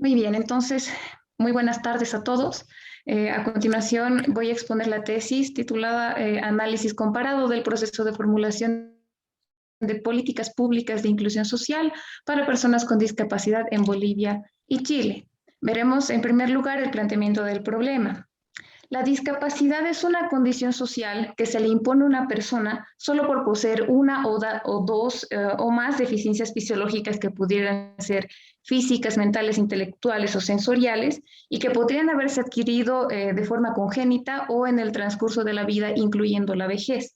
Muy bien, entonces, muy buenas tardes a todos. A continuación voy a exponer la tesis titulada Análisis comparado del proceso de formulación de políticas públicas de inclusión social para personas con discapacidad en Bolivia y Chile. Veremos en primer lugar el planteamiento del problema. La discapacidad es una condición social que se le impone a una persona solo por poseer una o dos o más deficiencias fisiológicas que pudieran ser físicas, mentales, intelectuales o sensoriales y que podrían haberse adquirido de forma congénita o en el transcurso de la vida, incluyendo la vejez.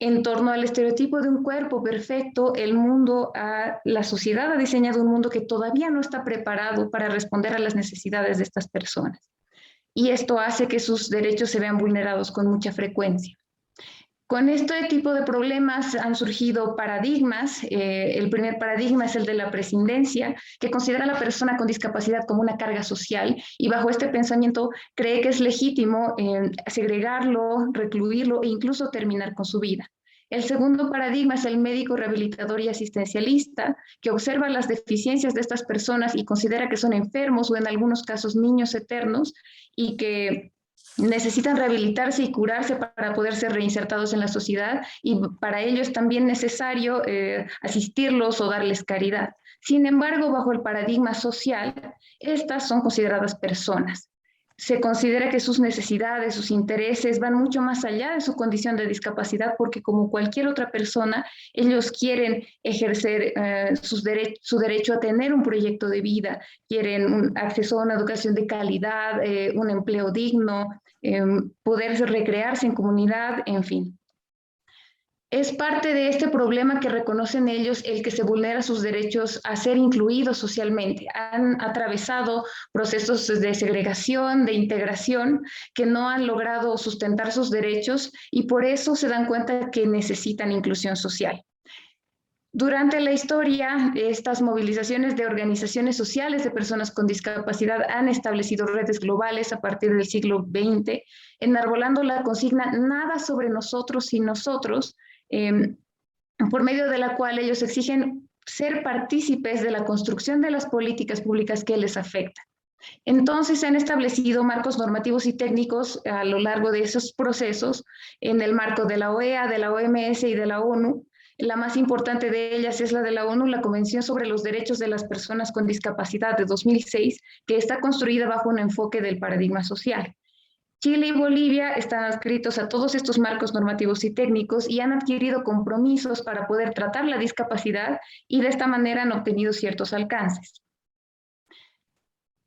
En torno al estereotipo de un cuerpo perfecto, la sociedad ha diseñado un mundo que todavía no está preparado para responder a las necesidades de estas personas y esto hace que sus derechos se vean vulnerados con mucha frecuencia. Con este tipo de problemas han surgido paradigmas. El primer paradigma es el de la prescindencia, que considera a la persona con discapacidad como una carga social y bajo este pensamiento cree que es legítimo segregarlo, recluirlo e incluso terminar con su vida. El segundo paradigma es el médico rehabilitador y asistencialista, que observa las deficiencias de estas personas y considera que son enfermos o en algunos casos niños eternos y que necesitan rehabilitarse y curarse para poder ser reinsertados en la sociedad y para ello es también necesario asistirlos o darles caridad. Sin embargo, bajo el paradigma social, estas son consideradas personas. Se considera que sus necesidades, sus intereses van mucho más allá de su condición de discapacidad porque como cualquier otra persona, ellos quieren ejercer su derecho a tener un proyecto de vida, quieren un acceso a una educación de calidad, un empleo digno, poder recrearse en comunidad, en fin. Es parte de este problema que reconocen ellos el que se vulnera sus derechos a ser incluidos socialmente. Han atravesado procesos de segregación, de integración, que no han logrado sustentar sus derechos y por eso se dan cuenta que necesitan inclusión social. Durante la historia, estas movilizaciones de organizaciones sociales de personas con discapacidad han establecido redes globales a partir del siglo XX, enarbolando la consigna nada sobre nosotros y nosotros, eh, por medio de la cual ellos exigen ser partícipes de la construcción de las políticas públicas que les afectan. Entonces se han establecido marcos normativos y técnicos a lo largo de esos procesos en el marco de la OEA, de la OMS y de la ONU. La más importante de ellas es la de la ONU, la Convención sobre los Derechos de las Personas con Discapacidad de 2006, que está construida bajo un enfoque del paradigma social. Chile y Bolivia están adscritos a todos estos marcos normativos y técnicos y han adquirido compromisos para poder tratar la discapacidad y de esta manera han obtenido ciertos alcances.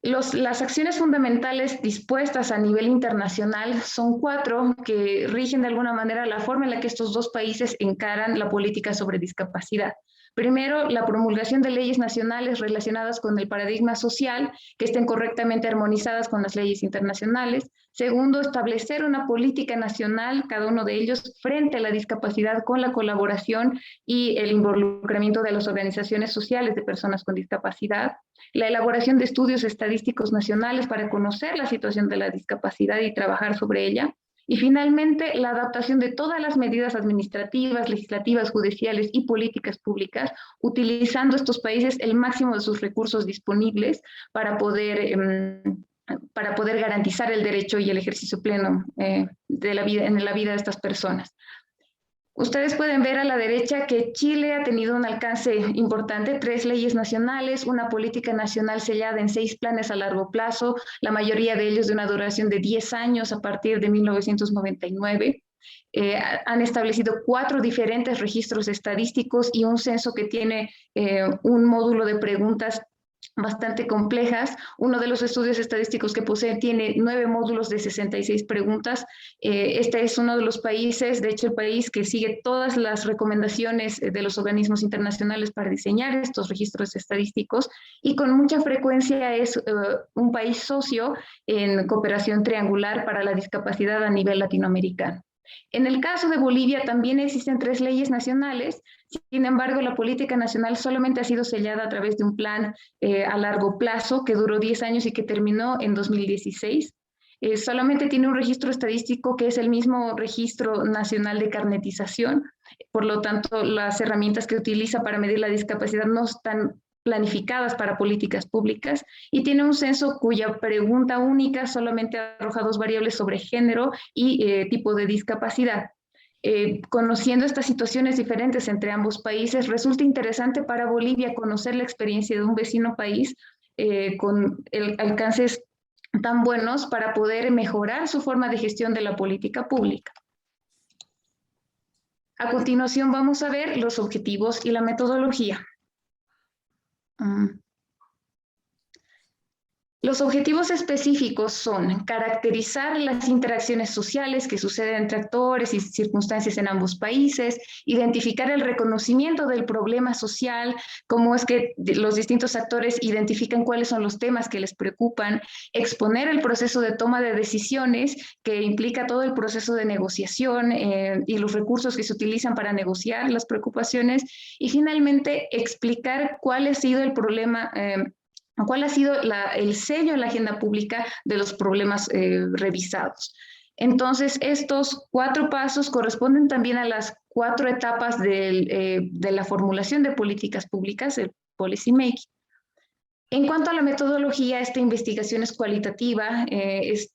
Las acciones fundamentales dispuestas a nivel internacional son 4 que rigen de alguna manera la forma en la que estos dos países encaran la política sobre discapacidad. Primero, la promulgación de leyes nacionales relacionadas con el paradigma social que estén correctamente armonizadas con las leyes internacionales. Segundo, establecer una política nacional, cada uno de ellos, frente a la discapacidad con la colaboración y el involucramiento de las organizaciones sociales de personas con discapacidad. La elaboración de estudios estadísticos nacionales para conocer la situación de la discapacidad y trabajar sobre ella. Y finalmente, la adaptación de todas las medidas administrativas, legislativas, judiciales y políticas públicas, utilizando estos países el máximo de sus recursos disponibles para poder garantizar el derecho y el ejercicio pleno de la vida, en la vida de estas personas. Ustedes pueden ver a la derecha que Chile ha tenido un alcance importante, 3 leyes nacionales, una política nacional sellada en 6 planes a largo plazo, la mayoría de ellos de una duración de 10 años a partir de 1999. Han establecido 4 diferentes registros estadísticos y un censo que tiene un módulo de preguntas bastante complejas. Uno de los estudios estadísticos que posee tiene 9 módulos de 66 preguntas. Este es uno de los países, de hecho el país que sigue todas las recomendaciones de los organismos internacionales para diseñar estos registros estadísticos y con mucha frecuencia es un país socio en cooperación triangular para la discapacidad a nivel latinoamericano. En el caso de Bolivia también existen 3 leyes nacionales, sin embargo la política nacional solamente ha sido sellada a través de un plan a largo plazo que duró 10 años y que terminó en 2016. Solamente tiene un registro estadístico que es el mismo registro nacional de carnetización, por lo tanto las herramientas que utiliza para medir la discapacidad no están planificadas para políticas públicas, y tiene un censo cuya pregunta única solamente arroja dos variables sobre género y tipo de discapacidad. Conociendo estas situaciones diferentes entre ambos países, resulta interesante para Bolivia conocer la experiencia de un vecino país con alcances tan buenos para poder mejorar su forma de gestión de la política pública. A continuación vamos a ver los objetivos y la metodología. Los objetivos específicos son caracterizar las interacciones sociales que suceden entre actores y circunstancias en ambos países, identificar el reconocimiento del problema social, cómo es que los distintos actores identifican cuáles son los temas que les preocupan, exponer el proceso de toma de decisiones que implica todo el proceso de negociación y los recursos que se utilizan para negociar las preocupaciones, y finalmente explicar cuál ha sido el problema ¿cuál ha sido el sello en la agenda pública de los problemas revisados? Entonces, estos 4 pasos corresponden también a las 4 etapas de la formulación de políticas públicas, el policy making. En cuanto a la metodología, esta investigación es cualitativa,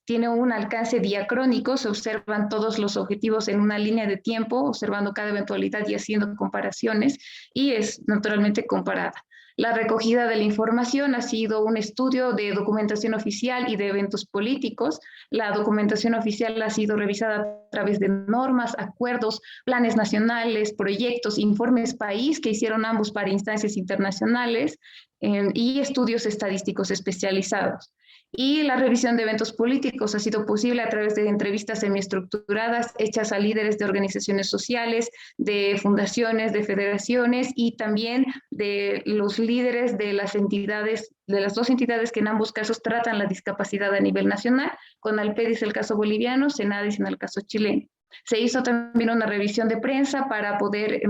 tiene un alcance diacrónico, se observan todos los objetivos en una línea de tiempo, observando cada eventualidad y haciendo comparaciones, y es naturalmente comparada. La recogida de la información ha sido un estudio de documentación oficial y de eventos políticos. La documentación oficial ha sido revisada a través de normas, acuerdos, planes nacionales, proyectos, informes país que hicieron ambos para instancias internacionales y estudios estadísticos especializados. Y la revisión de eventos políticos ha sido posible a través de entrevistas semiestructuradas hechas a líderes de organizaciones sociales, de fundaciones, de federaciones y también de los líderes de las entidades, de las 2 entidades que en ambos casos tratan la discapacidad a nivel nacional, con Alpedis el caso boliviano, Senadis en el caso chileno. Se hizo también una revisión de prensa para poder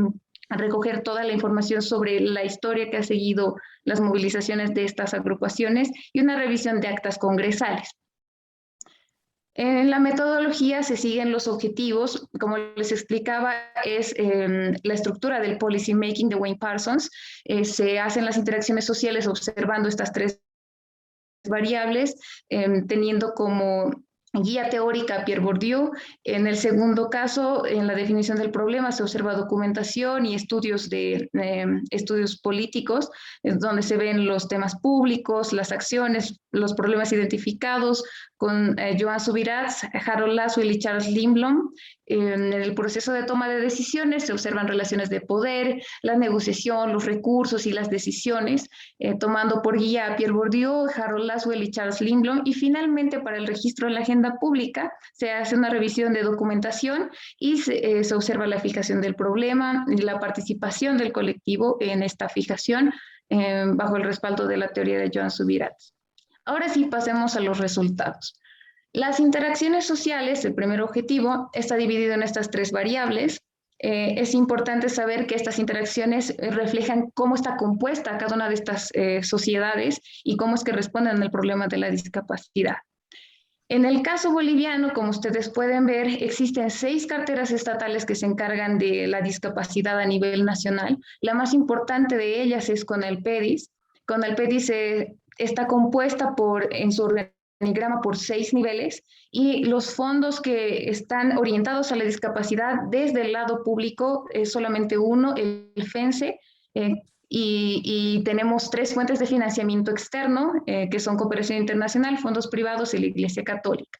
recoger toda la información sobre la historia que ha seguido las movilizaciones de estas agrupaciones y una revisión de actas congresales. En la metodología se siguen los objetivos, como les explicaba, es la estructura del policy making de Wayne Parsons, se hacen las interacciones sociales observando estas 3 variables, teniendo como guía teórica Pierre Bourdieu. En el segundo caso, en la definición del problema se observa documentación y estudios políticos, donde se ven los temas públicos, las acciones, los problemas identificados con Joan Subirats, Harold Laswell y Charles Lindblom. En el proceso de toma de decisiones se observan relaciones de poder, la negociación, los recursos y las decisiones, tomando por guía a Pierre Bourdieu, Harold Laswell y Charles Lindblom. Y finalmente, para el registro en la agenda pública, se hace una revisión de documentación y se observa la fijación del problema y la participación del colectivo en esta fijación bajo el respaldo de la teoría de Joan Subirats. Ahora sí, pasemos a los resultados. Las interacciones sociales, el primer objetivo, está dividido en estas 3 variables. Es importante saber que estas interacciones reflejan cómo está compuesta cada una de estas sociedades y cómo es que responden al problema de la discapacidad. En el caso boliviano, como ustedes pueden ver, existen 6 carteras estatales que se encargan de la discapacidad a nivel nacional. La más importante de ellas es CONALPEDIS. CONALPEDIS está compuesta en su organigrama por 6 niveles, y los fondos que están orientados a la discapacidad desde el lado público es solamente uno, el FENSE, y tenemos 3 fuentes de financiamiento externo, que son cooperación internacional, fondos privados y la Iglesia Católica.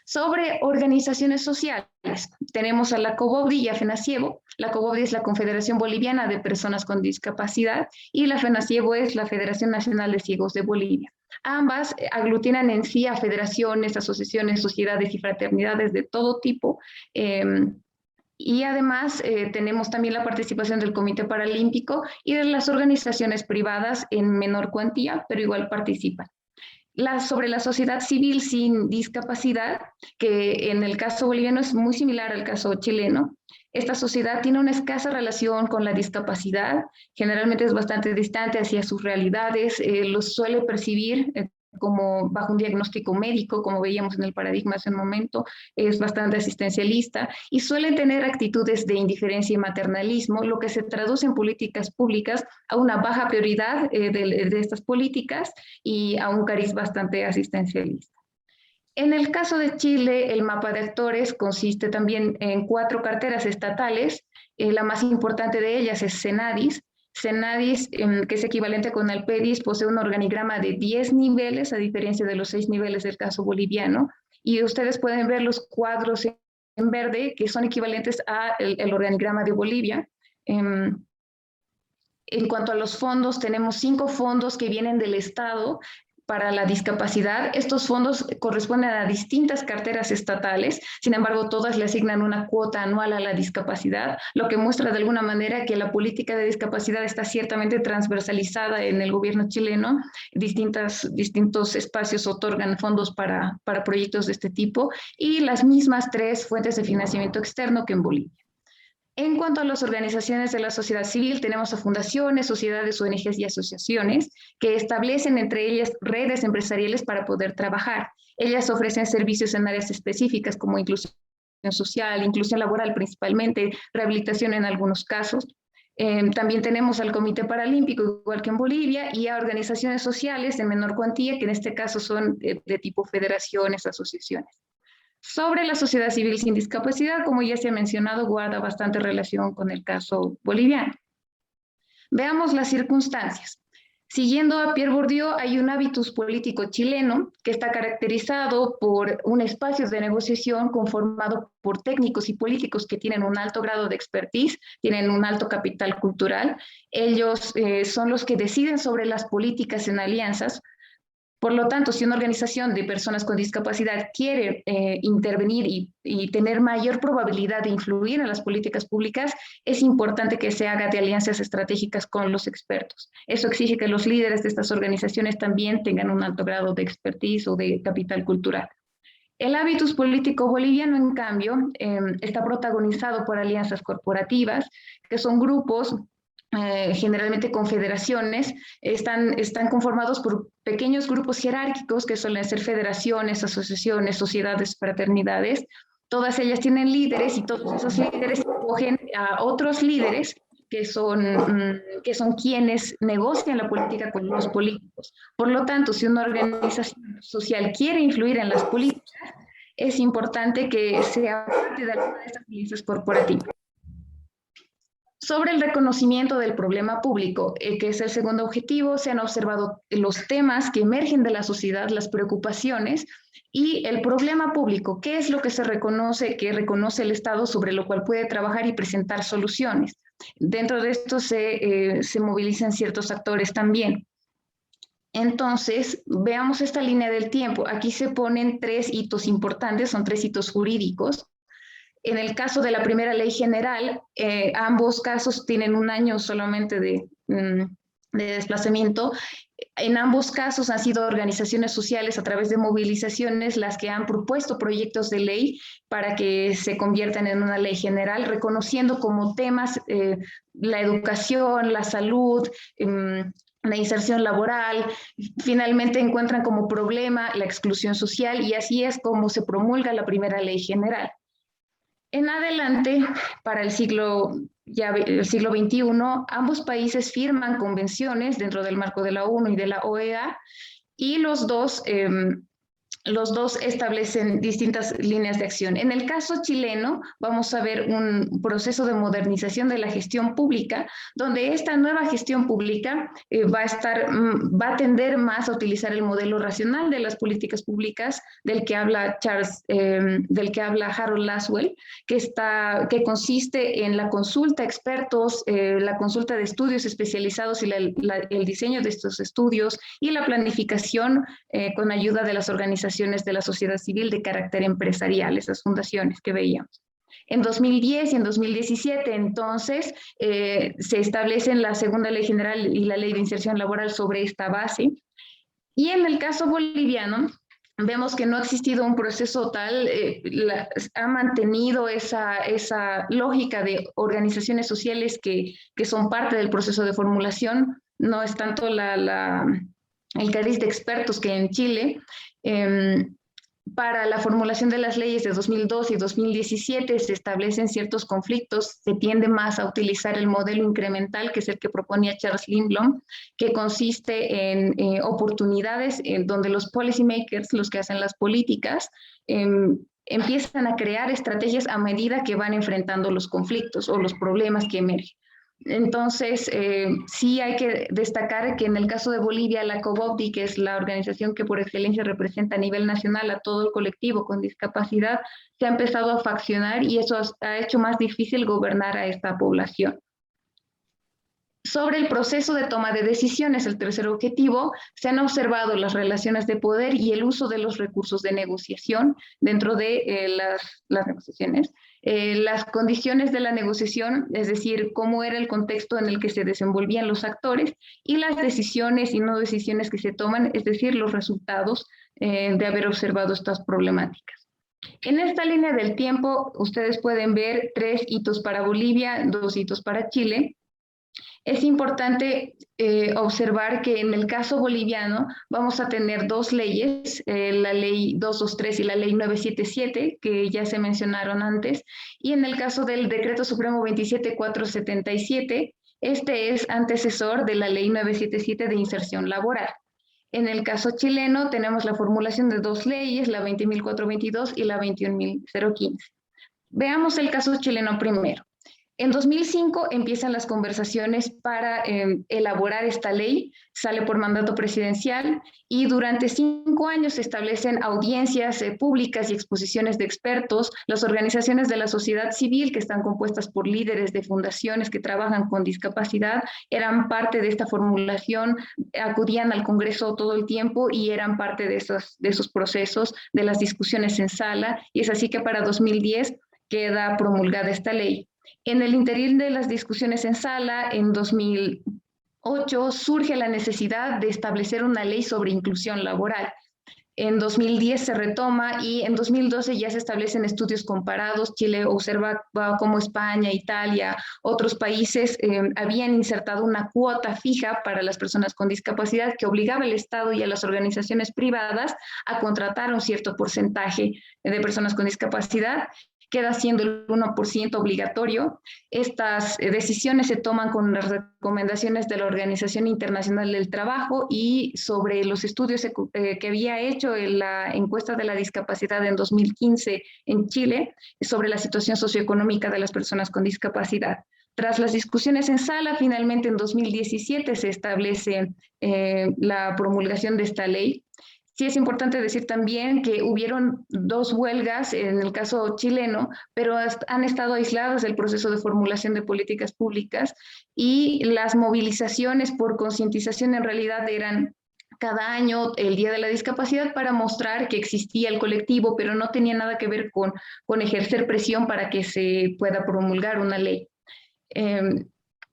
Sobre organizaciones sociales, tenemos a la COBOBDI y a FENACIEBO. La COBOBDI es la Confederación Boliviana de Personas con Discapacidad y la FENACIEBO es la Federación Nacional de Ciegos de Bolivia. Ambas aglutinan en sí a federaciones, asociaciones, sociedades y fraternidades de todo tipo. Y además tenemos también la participación del Comité Paralímpico y de las organizaciones privadas en menor cuantía, pero igual participan. Sobre la sociedad civil sin discapacidad, que en el caso boliviano es muy similar al caso chileno. Esta sociedad tiene una escasa relación con la discapacidad, generalmente es bastante distante hacia sus realidades, los suele percibir como bajo un diagnóstico médico, como veíamos en el paradigma hace un momento, es bastante asistencialista y suelen tener actitudes de indiferencia y maternalismo, lo que se traduce en políticas públicas a una baja prioridad de estas políticas y a un cariz bastante asistencialista. En el caso de Chile, el mapa de actores consiste también en 4 carteras estatales. La más importante de ellas es CENADIS. CENADIS, que es equivalente con el PEDIS, posee un organigrama de 10 niveles, a diferencia de los 6 niveles del caso boliviano. Y ustedes pueden ver los cuadros en verde, que son equivalentes al organigrama de Bolivia. En cuanto a los fondos, tenemos 5 fondos que vienen del Estado para la discapacidad. Estos fondos corresponden a distintas carteras estatales, sin embargo, todas le asignan una cuota anual a la discapacidad, lo que muestra de alguna manera que la política de discapacidad está ciertamente transversalizada en el gobierno chileno. Distintos espacios otorgan fondos para proyectos de este tipo y las mismas 3 fuentes de financiamiento externo que en Bolivia. En cuanto a las organizaciones de la sociedad civil, tenemos a fundaciones, sociedades, ONGs y asociaciones que establecen entre ellas redes empresariales para poder trabajar. Ellas ofrecen servicios en áreas específicas como inclusión social, inclusión laboral principalmente, rehabilitación en algunos casos. También tenemos al Comité Paralímpico, igual que en Bolivia, y a organizaciones sociales de menor cuantía, que en este caso son de tipo federaciones, asociaciones. Sobre la sociedad civil sin discapacidad, como ya se ha mencionado, guarda bastante relación con el caso boliviano. Veamos las circunstancias. Siguiendo a Pierre Bourdieu, hay un hábitus político chileno que está caracterizado por un espacio de negociación conformado por técnicos y políticos que tienen un alto grado de expertise, tienen un alto capital cultural. Ellos son los que deciden sobre las políticas en alianzas. Por lo tanto, si una organización de personas con discapacidad quiere intervenir y tener mayor probabilidad de influir en las políticas públicas, es importante que se haga de alianzas estratégicas con los expertos. Eso exige que los líderes de estas organizaciones también tengan un alto grado de expertise o de capital cultural. El hábitus político boliviano, en cambio, está protagonizado por alianzas corporativas, que son grupos generalmente confederaciones, están conformados por pequeños grupos jerárquicos que suelen ser federaciones, asociaciones, sociedades, fraternidades. Todas ellas tienen líderes y todos esos líderes escogen a otros líderes que son quienes negocian la política con los políticos. Por lo tanto, si una organización social quiere influir en las políticas, es importante que sea parte de alguna de estas alianzas corporativas. Sobre el reconocimiento del problema público, que es el segundo objetivo, se han observado los temas que emergen de la sociedad, las preocupaciones y el problema público, qué es lo que se reconoce, que reconoce el Estado sobre lo cual puede trabajar y presentar soluciones. Dentro de esto se movilizan ciertos actores también. Entonces, veamos esta línea del tiempo. Aquí se ponen 3 hitos importantes, son 3 hitos jurídicos. En el caso de la primera ley general, ambos casos tienen un año solamente de desplazamiento. En ambos casos han sido organizaciones sociales a través de movilizaciones las que han propuesto proyectos de ley para que se conviertan en una ley general, reconociendo como temas la educación, la salud, la inserción laboral. Finalmente encuentran como problema la exclusión social y así es como se promulga la primera ley general. En adelante, para el siglo XXI, ambos países firman convenciones dentro del marco de la ONU y de la OEA y los dos establecen distintas líneas de acción. En el caso chileno, vamos a ver un proceso de modernización de la gestión pública, donde esta nueva gestión pública va a tender más a utilizar el modelo racional de las políticas públicas del que habla Harold Lasswell, que consiste en la consulta a expertos, la consulta de estudios especializados y el diseño de estos estudios y la planificación con ayuda de las organizaciones de la sociedad civil de carácter empresarial, esas fundaciones que veíamos. En 2010 y en 2017, entonces, se establecen la segunda ley general y la ley de inserción laboral sobre esta base. Y en el caso boliviano, vemos que no ha existido un proceso tal, ha mantenido esa lógica de organizaciones sociales que son parte del proceso de formulación. No es tanto la el cariz de expertos que en Chile, para la formulación de las leyes de 2012 y 2017 se establecen ciertos conflictos, se tiende más a utilizar el modelo incremental, que es el que proponía Charles Lindblom, que consiste en oportunidades en donde los policymakers, los que hacen las políticas, empiezan a crear estrategias a medida que van enfrentando los conflictos o los problemas que emergen. Entonces, sí hay que destacar que en el caso de Bolivia, la COBOPDI, que es la organización que por excelencia representa a nivel nacional a todo el colectivo con discapacidad, se ha empezado a faccionar y eso ha hecho más difícil gobernar a esta población. Sobre el proceso de toma de decisiones, el tercer objetivo, se han observado las relaciones de poder y el uso de los recursos de negociación dentro de las negociaciones. Las condiciones de la negociación, es decir, cómo era el contexto en el que se desenvolvían los actores y las decisiones y no decisiones que se toman, es decir, los resultados de haber observado estas problemáticas. En esta línea del tiempo, ustedes pueden ver 3 hitos para Bolivia, 2 hitos para Chile. Es importante observar que en el caso boliviano vamos a tener 2 leyes, la ley 223 y la ley 977, que ya se mencionaron antes, y en el caso del decreto supremo 27477, este es antecesor de la ley 977 de inserción laboral. En el caso chileno tenemos la formulación de 2 leyes, la 20.422 y la 21.015. Veamos el caso chileno primero. En 2005 empiezan las conversaciones para elaborar esta ley, sale por mandato presidencial y durante 5 años se establecen audiencias públicas y exposiciones de expertos. Las organizaciones de la sociedad civil, que están compuestas por líderes de fundaciones que trabajan con discapacidad, eran parte de esta formulación, acudían al Congreso todo el tiempo y eran parte de esos procesos, de las discusiones en sala, y es así que para 2010 queda promulgada esta ley. En el interior de las discusiones en sala, en 2008, surge la necesidad de establecer una ley sobre inclusión laboral. En 2010 se retoma y en 2012 ya se establecen estudios comparados. Chile observa cómo España, Italia, otros países habían insertado una cuota fija para las personas con discapacidad que obligaba al Estado y a las organizaciones privadas a contratar un cierto porcentaje de personas con discapacidad. Queda siendo el 1% obligatorio. Estas decisiones se toman con las recomendaciones de la Organización Internacional del Trabajo y sobre los estudios que había hecho en la encuesta de la discapacidad en 2015 en Chile sobre la situación socioeconómica de las personas con discapacidad. Tras las discusiones en sala, finalmente en 2017 se establece la promulgación de esta ley. Sí es importante decir también que hubieron 2 huelgas en el caso chileno, pero han estado aisladas del proceso de formulación de políticas públicas y las movilizaciones por concientización en realidad eran cada año el Día de la Discapacidad para mostrar que existía el colectivo, pero no tenía nada que ver con ejercer presión para que se pueda promulgar una ley.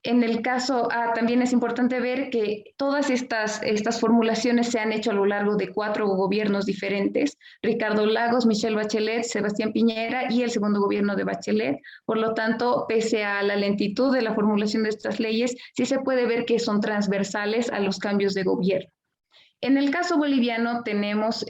En el caso, también es importante ver que todas estas formulaciones se han hecho a lo largo de 4 gobiernos diferentes, Ricardo Lagos, Michelle Bachelet, Sebastián Piñera y el segundo gobierno de Bachelet. Por lo tanto, pese a la lentitud de la formulación de estas leyes, sí se puede ver que son transversales a los cambios de gobierno. En el caso boliviano tenemos...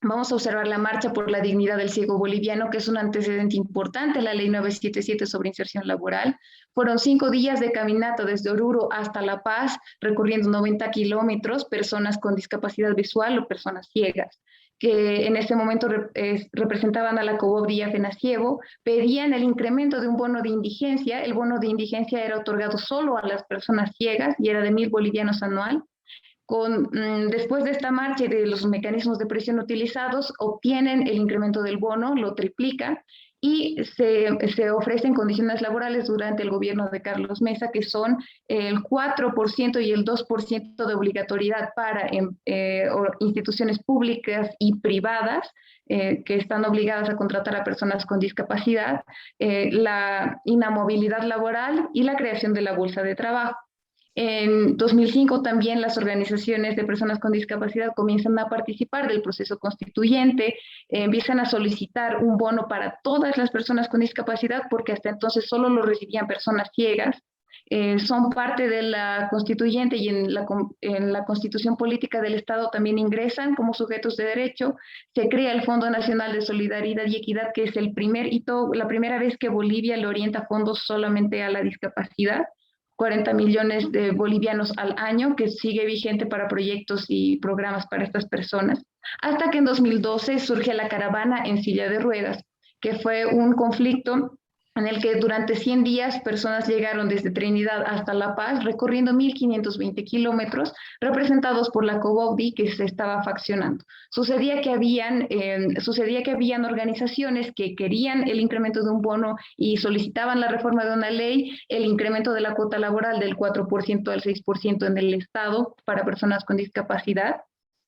Vamos a observar la Marcha por la Dignidad del Ciego Boliviano, que es un antecedente importante, la Ley 977 sobre inserción laboral. Fueron 5 días de caminata desde Oruro hasta La Paz, recorriendo 90 kilómetros, personas con discapacidad visual o personas ciegas, que en ese momento representaban a la COBOPDI y a FENACIEGO, pedían el incremento de un bono de indigencia. El bono de indigencia era otorgado solo a las personas ciegas y era de 1.000 bolivianos anual. Después de esta marcha y de los mecanismos de presión utilizados, obtienen el incremento del bono, lo triplica, y se ofrecen condiciones laborales durante el gobierno de Carlos Mesa, que son el 4% y el 2% de obligatoriedad para instituciones públicas y privadas, que están obligadas a contratar a personas con discapacidad, la inamovilidad laboral y la creación de la bolsa de trabajo. En 2005 también las organizaciones de personas con discapacidad comienzan a participar del proceso constituyente, empiezan a solicitar un bono para todas las personas con discapacidad porque hasta entonces solo lo recibían personas ciegas. son parte de la constituyente y en la constitución política del Estado también ingresan como sujetos de derecho. Se crea el Fondo Nacional de Solidaridad y Equidad, que es el primer hito, la primera vez que Bolivia le orienta fondos solamente a la discapacidad. 40 millones de bolivianos al año, que sigue vigente para proyectos y programas para estas personas, hasta que en 2012 surge la caravana en silla de ruedas, que fue un conflicto en el que durante 100 días personas llegaron desde Trinidad hasta La Paz, recorriendo 1.520 kilómetros, representados por la COBOBDI, que se estaba faccionando. Sucedía que habían organizaciones que querían el incremento de un bono y solicitaban la reforma de una ley, el incremento de la cuota laboral del 4% al 6% en el Estado para personas con discapacidad,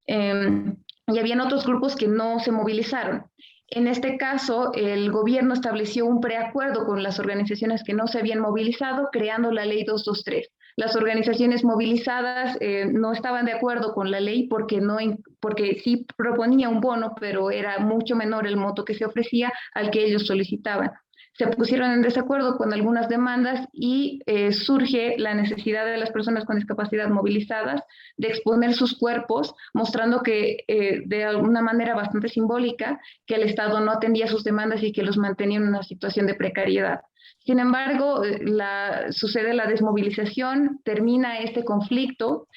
y habían otros grupos que no se movilizaron. En este caso, el gobierno estableció un preacuerdo con las organizaciones que no se habían movilizado, creando la ley 223. Las organizaciones movilizadas no estaban de acuerdo con la ley porque sí proponía un bono, pero era mucho menor el monto que se ofrecía al que ellos solicitaban. Se pusieron en desacuerdo con algunas demandas y surge la necesidad de las personas con discapacidad movilizadas de exponer sus cuerpos, mostrando que de alguna manera bastante simbólica, que el Estado no atendía sus demandas y que los mantenía en una situación de precariedad. Sin embargo, sucede la desmovilización, termina este conflicto,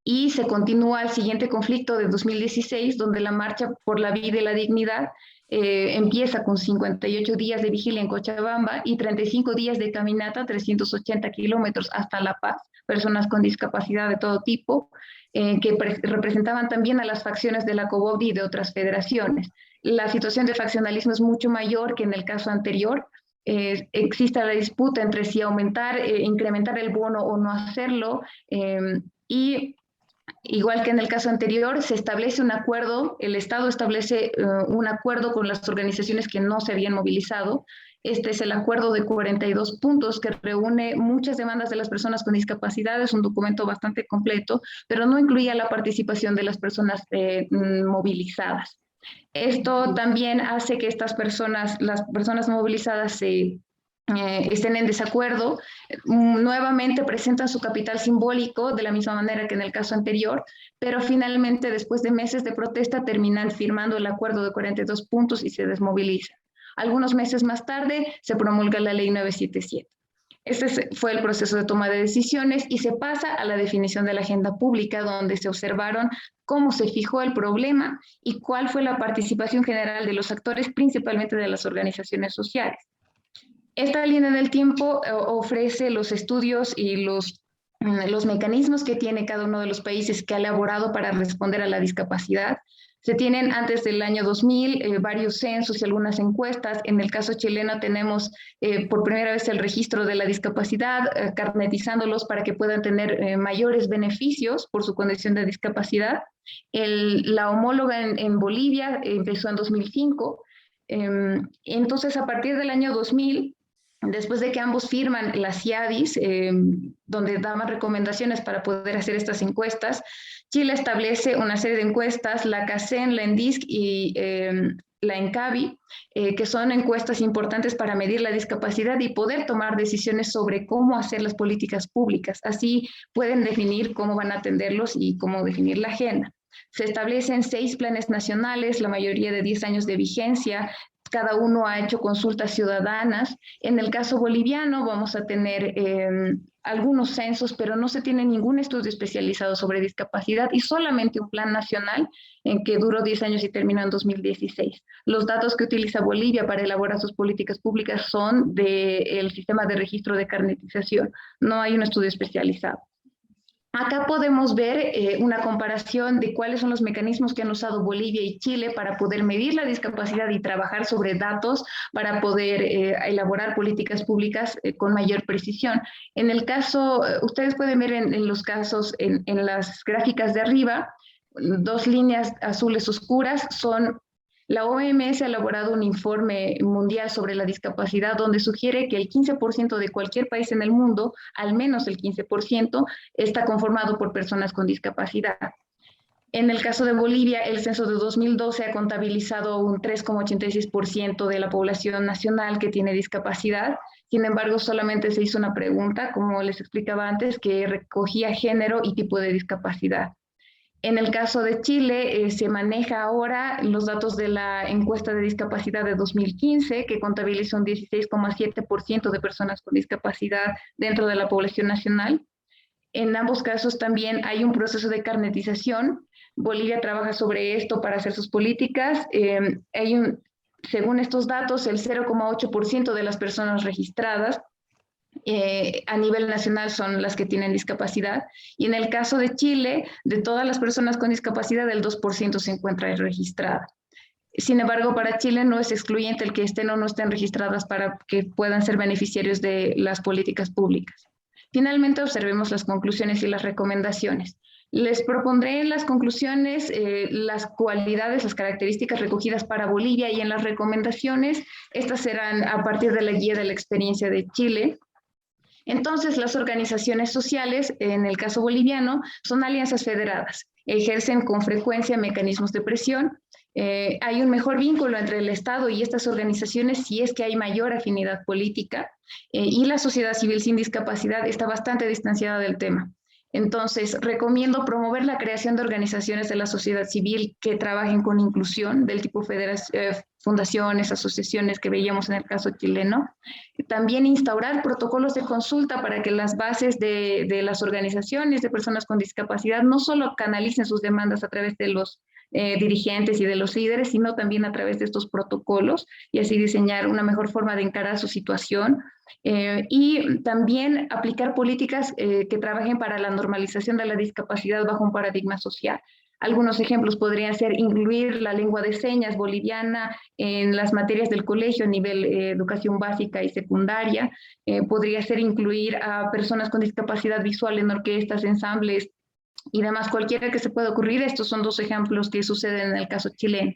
y se continúa el siguiente conflicto de 2016, donde la Marcha por la Vida y la Dignidad empieza con 58 días de vigilia en Cochabamba y 35 días de caminata, 380 kilómetros hasta La Paz, personas con discapacidad de todo tipo, que representaban también a las facciones de la COBOBDI y de otras federaciones. La situación de faccionalismo es mucho mayor que en el caso anterior. Existe la disputa entre si incrementar el bono o no hacerlo, y igual que en el caso anterior, se establece un acuerdo, el Estado establece un acuerdo con las organizaciones que no se habían movilizado. Este es el acuerdo de 42 puntos que reúne muchas demandas de las personas con discapacidad. Es un documento bastante completo, pero no incluía la participación de las personas movilizadas. Esto también hace que las personas movilizadas estén en desacuerdo. Nuevamente presentan su capital simbólico de la misma manera que en el caso anterior, pero finalmente, después de meses de protesta, terminan firmando el acuerdo de 42 puntos y se desmovilizan. Algunos meses más tarde se promulga la ley 977. Este fue el proceso de toma de decisiones y se pasa a la definición de la agenda pública, donde se observaron cómo se fijó el problema y cuál fue la participación general de los actores, principalmente de las organizaciones sociales. Esta línea del tiempo ofrece los estudios y los mecanismos que tiene cada uno de los países que ha elaborado para responder a la discapacidad. Se tienen antes del año 2000 varios censos y algunas encuestas. En el caso chileno tenemos por primera vez el registro de la discapacidad, carnetizándolos para que puedan tener mayores beneficios por su condición de discapacidad. La homóloga en Bolivia empezó en 2005. Entonces, a partir del año 2000, después de que ambos firman las CIADIs, donde daban recomendaciones para poder hacer estas encuestas, Chile establece una serie de encuestas, la CACEN, la ENDISC y la ENCAVI, que son encuestas importantes para medir la discapacidad y poder tomar decisiones sobre cómo hacer las políticas públicas. Así pueden definir cómo van a atenderlos y cómo definir la agenda. Se establecen 6 planes nacionales, la mayoría de 10 años de vigencia. Cada uno ha hecho consultas ciudadanas. En el caso boliviano vamos a tener algunos censos, pero no se tiene ningún estudio especializado sobre discapacidad y solamente un plan nacional que duró 10 años y terminó en 2016. Los datos que utiliza Bolivia para elaborar sus políticas públicas son del sistema de registro de carnetización. No hay un estudio especializado. Acá podemos ver una comparación de cuáles son los mecanismos que han usado Bolivia y Chile para poder medir la discapacidad y trabajar sobre datos para poder elaborar políticas públicas con mayor precisión. En el caso, ustedes pueden ver en los casos, en las gráficas de arriba, 2 líneas azules oscuras son. La OMS ha elaborado un informe mundial sobre la discapacidad donde sugiere que el 15% de cualquier país en el mundo, al menos el 15%, está conformado por personas con discapacidad. En el caso de Bolivia, el censo de 2012 ha contabilizado un 3,86% de la población nacional que tiene discapacidad. Sin embargo, solamente se hizo una pregunta, como les explicaba antes, que recogía género y tipo de discapacidad. En el caso de Chile, se maneja ahora los datos de la encuesta de discapacidad de 2015, que contabiliza un 16,7% de personas con discapacidad dentro de la población nacional. En ambos casos también hay un proceso de carnetización. Bolivia trabaja sobre esto para hacer sus políticas. Según estos datos, el 0,8% de las personas registradas a nivel nacional son las que tienen discapacidad. Y en el caso de Chile, de todas las personas con discapacidad, el 2% se encuentra registrada. Sin embargo, para Chile no es excluyente el que estén o no estén registradas para que puedan ser beneficiarios de las políticas públicas. Finalmente, observemos las conclusiones y las recomendaciones. Les propondré en las conclusiones las cualidades, las características recogidas para Bolivia, y en las recomendaciones, estas serán a partir de la guía de la experiencia de Chile. Entonces, las organizaciones sociales, en el caso boliviano, son alianzas federadas, ejercen con frecuencia mecanismos de presión. Hay un mejor vínculo entre el Estado y estas organizaciones si es que hay mayor afinidad política, y la sociedad civil sin discapacidad está bastante distanciada del tema. Entonces, recomiendo promover la creación de organizaciones de la sociedad civil que trabajen con inclusión del tipo fundaciones, asociaciones que veíamos en el caso chileno. También instaurar protocolos de consulta para que las bases de las organizaciones de personas con discapacidad no solo canalicen sus demandas a través de los dirigentes y de los líderes, sino también a través de estos protocolos, y así diseñar una mejor forma de encarar su situación. Y también aplicar políticas que trabajen para la normalización de la discapacidad bajo un paradigma social. Algunos ejemplos podrían ser incluir la lengua de señas boliviana en las materias del colegio a nivel educación básica y secundaria. Podría ser incluir a personas con discapacidad visual en orquestas, ensambles y demás, cualquiera que se pueda ocurrir. Estos son dos ejemplos que suceden en el caso chileno.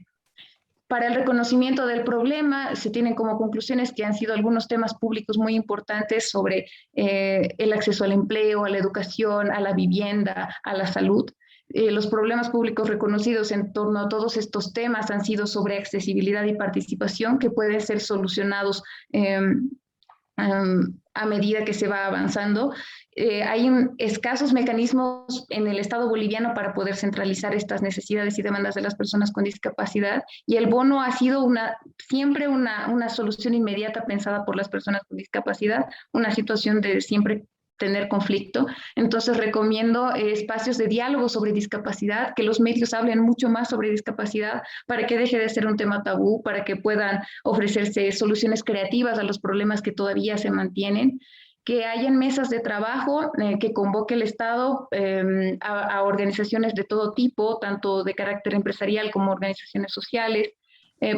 Para el reconocimiento del problema, se tienen como conclusiones que han sido algunos temas públicos muy importantes sobre el acceso al empleo, a la educación, a la vivienda, a la salud. Los problemas públicos reconocidos en torno a todos estos temas han sido sobre accesibilidad y participación, que pueden ser solucionados a medida que se va avanzando. Hay escasos mecanismos en el Estado boliviano para poder centralizar estas necesidades y demandas de las personas con discapacidad, y el bono ha sido siempre una solución inmediata pensada por las personas con discapacidad, una situación de siempre tener conflicto. Entonces recomiendo espacios de diálogo sobre discapacidad, que los medios hablen mucho más sobre discapacidad para que deje de ser un tema tabú, para que puedan ofrecerse soluciones creativas a los problemas que todavía se mantienen, que hayan mesas de trabajo que convoque el Estado a organizaciones de todo tipo, tanto de carácter empresarial como organizaciones sociales,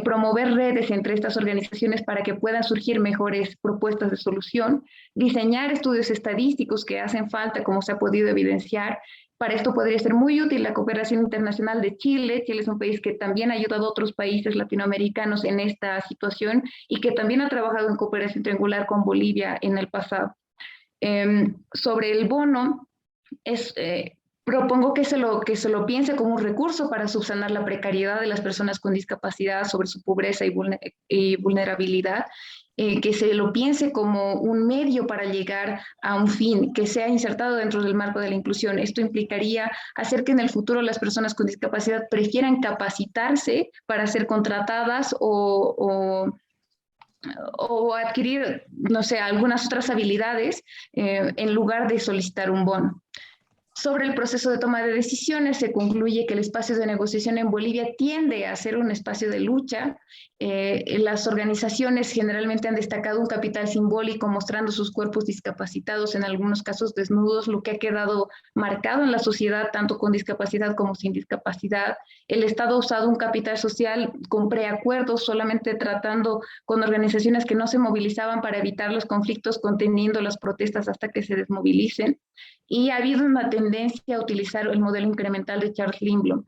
promover redes entre estas organizaciones para que puedan surgir mejores propuestas de solución, diseñar estudios estadísticos que hacen falta, como se ha podido evidenciar. Para esto podría ser muy útil la cooperación internacional de Chile. Chile es un país que también ha ayudado a otros países latinoamericanos en esta situación y que también ha trabajado en cooperación triangular con Bolivia en el pasado. Sobre el bono, propongo que se lo piense como un recurso para subsanar la precariedad de las personas con discapacidad, sobre su pobreza y vulnerabilidad, que se lo piense como un medio para llegar a un fin, que sea insertado dentro del marco de la inclusión. Esto implicaría hacer que en el futuro las personas con discapacidad prefieran capacitarse para ser contratadas o adquirir, no sé, algunas otras habilidades en lugar de solicitar un bono. Sobre el proceso de toma de decisiones, se concluye que el espacio de negociación en Bolivia tiende a ser un espacio de lucha. Las organizaciones generalmente han destacado un capital simbólico mostrando sus cuerpos discapacitados, en algunos casos desnudos, lo que ha quedado marcado en la sociedad, tanto con discapacidad como sin discapacidad. El Estado ha usado un capital social con preacuerdos, solamente tratando con organizaciones que no se movilizaban para evitar los conflictos, conteniendo las protestas hasta que se desmovilicen. Y ha habido una tendencia a utilizar el modelo incremental de Charles Lindblom.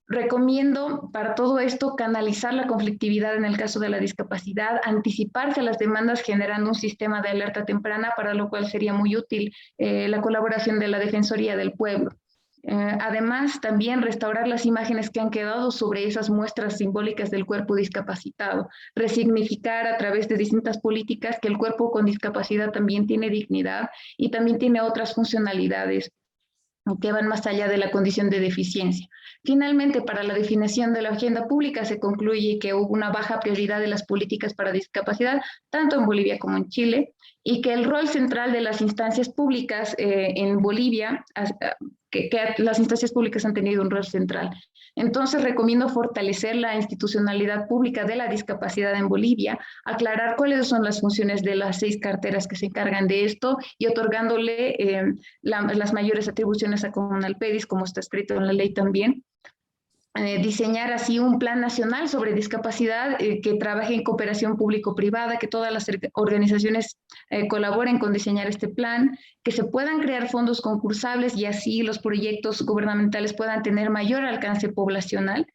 Recomiendo para todo esto canalizar la conflictividad en el caso de la discapacidad, anticiparse a las demandas generando un sistema de alerta temprana, para lo cual sería muy útil la colaboración de la Defensoría del Pueblo. Además, también restaurar las imágenes que han quedado sobre esas muestras simbólicas del cuerpo discapacitado, resignificar a través de distintas políticas que el cuerpo con discapacidad también tiene dignidad y también tiene otras funcionalidades que van más allá de la condición de deficiencia. Finalmente, para la definición de la agenda pública se concluye que hubo una baja prioridad de las políticas para discapacidad, tanto en Bolivia como en Chile, y que el rol central de las instancias públicas en Bolivia, que las instancias públicas han tenido un rol central. Entonces, recomiendo fortalecer la institucionalidad pública de la discapacidad en Bolivia, aclarar cuáles son las funciones de las 6 carteras que se encargan de esto y otorgándole las mayores atribuciones a Comunalpedis, como está escrito en la ley también. Diseñar así un plan nacional sobre discapacidad que trabaje en cooperación público-privada, que todas las organizaciones colaboren con diseñar este plan, que se puedan crear fondos concursables y así los proyectos gubernamentales puedan tener mayor alcance poblacional.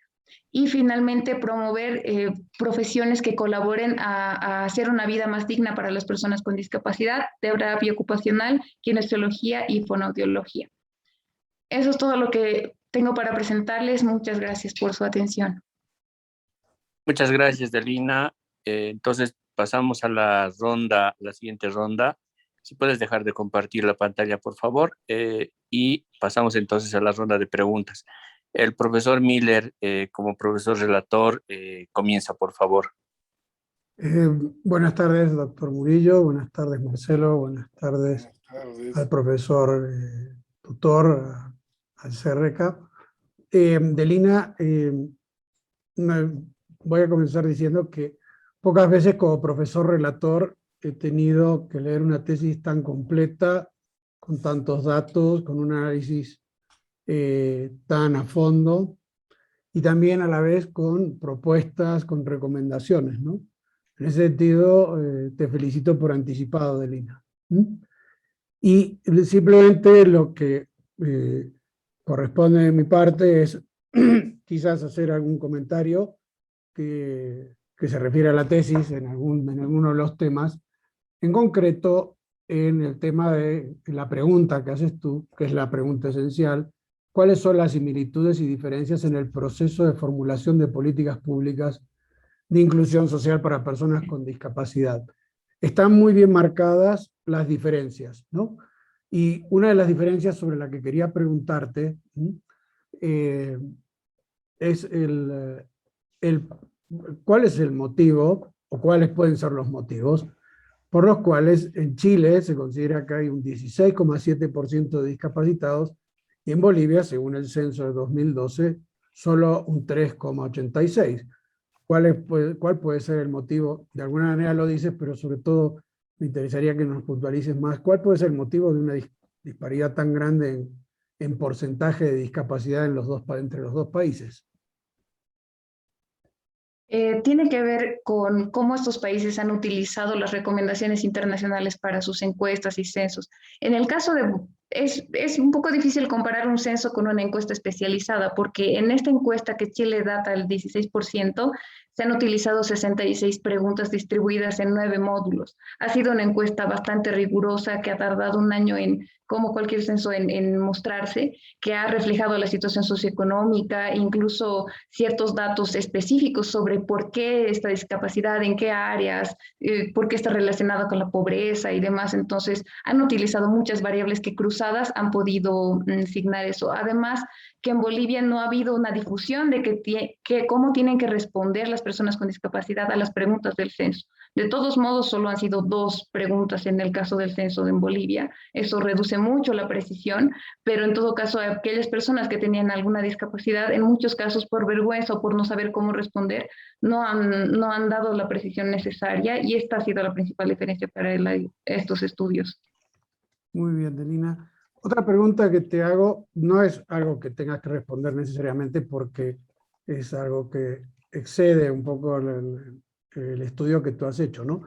Y finalmente promover profesiones que colaboren a hacer una vida más digna para las personas con discapacidad, terapia ocupacional, kinesiología y fonoaudiología. Eso es todo lo que tengo para presentarles. Muchas gracias por su atención. Muchas gracias, Delina. Entonces pasamos a la siguiente ronda. Si puedes dejar de compartir la pantalla, por favor. Y pasamos entonces a la ronda de preguntas. El profesor Miller, como profesor relator, comienza, por favor. Buenas tardes, doctor Murillo. Buenas tardes, Marcelo. Buenas tardes al profesor tutor, al CRK. Delina, voy a comenzar diciendo que pocas veces como profesor relator he tenido que leer una tesis tan completa, con tantos datos, con un análisis tan a fondo, y también a la vez con propuestas, con recomendaciones, ¿no? En ese sentido, te felicito por anticipado, Delina. Y simplemente lo que corresponde de mi parte es quizás hacer algún comentario que se refiere a la tesis en alguno de los temas, en concreto en el tema de la pregunta que haces tú, que es la pregunta esencial: ¿cuáles son las similitudes y diferencias en el proceso de formulación de políticas públicas de inclusión social para personas con discapacidad? Están muy bien marcadas las diferencias, ¿no? Y una de las diferencias sobre la que quería preguntarte es ¿cuál es el motivo, o cuáles pueden ser los motivos, por los cuales en Chile se considera que hay un 16,7% de discapacitados, y en Bolivia, según el censo de 2012, solo un 3,86%? ¿Cuál puede ser el motivo? De alguna manera lo dices, pero sobre todo me interesaría que nos puntualices más. ¿Cuál puede ser el motivo de una disparidad tan grande en porcentaje de discapacidad entre los dos países? Tiene que ver con cómo estos países han utilizado las recomendaciones internacionales para sus encuestas y censos. En el caso de... Es un poco difícil comparar un censo con una encuesta especializada, porque en esta encuesta que Chile data el 16%, se han utilizado 66 preguntas distribuidas en 9 módulos. Ha sido una encuesta bastante rigurosa que ha tardado un año como cualquier censo, en mostrarse, que ha reflejado la situación socioeconómica, incluso ciertos datos específicos sobre por qué esta discapacidad, en qué áreas, por qué está relacionada con la pobreza y demás. Entonces, han utilizado muchas variables que cruzadas han podido asignar eso. Además, que en Bolivia no ha habido una difusión de cómo tienen que responder las personas con discapacidad a las preguntas del censo. De todos modos, solo han sido 2 preguntas en el caso del censo en Bolivia. Eso reduce mucho la precisión, pero en todo caso, aquellas personas que tenían alguna discapacidad, en muchos casos por vergüenza o por no saber cómo responder, no han dado la precisión necesaria, y esta ha sido la principal diferencia para estos estudios. Muy bien, Delina. Otra pregunta que te hago, no es algo que tengas que responder necesariamente, porque es algo que excede un poco el estudio que tú has hecho, ¿no?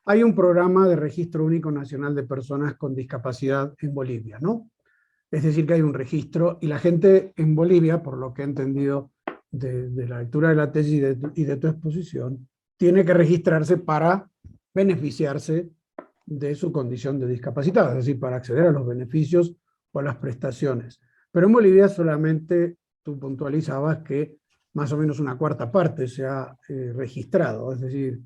Hay un programa de registro único nacional de personas con discapacidad en Bolivia, ¿no? Es decir, que hay un registro, y la gente en Bolivia, por lo que he entendido de la lectura de la tesis y de tu exposición, tiene que registrarse para beneficiarse de su condición de discapacidad, es decir, para acceder a los beneficios o a las prestaciones. Pero en Bolivia solamente tú puntualizabas que más o menos una cuarta parte se ha registrado, es decir,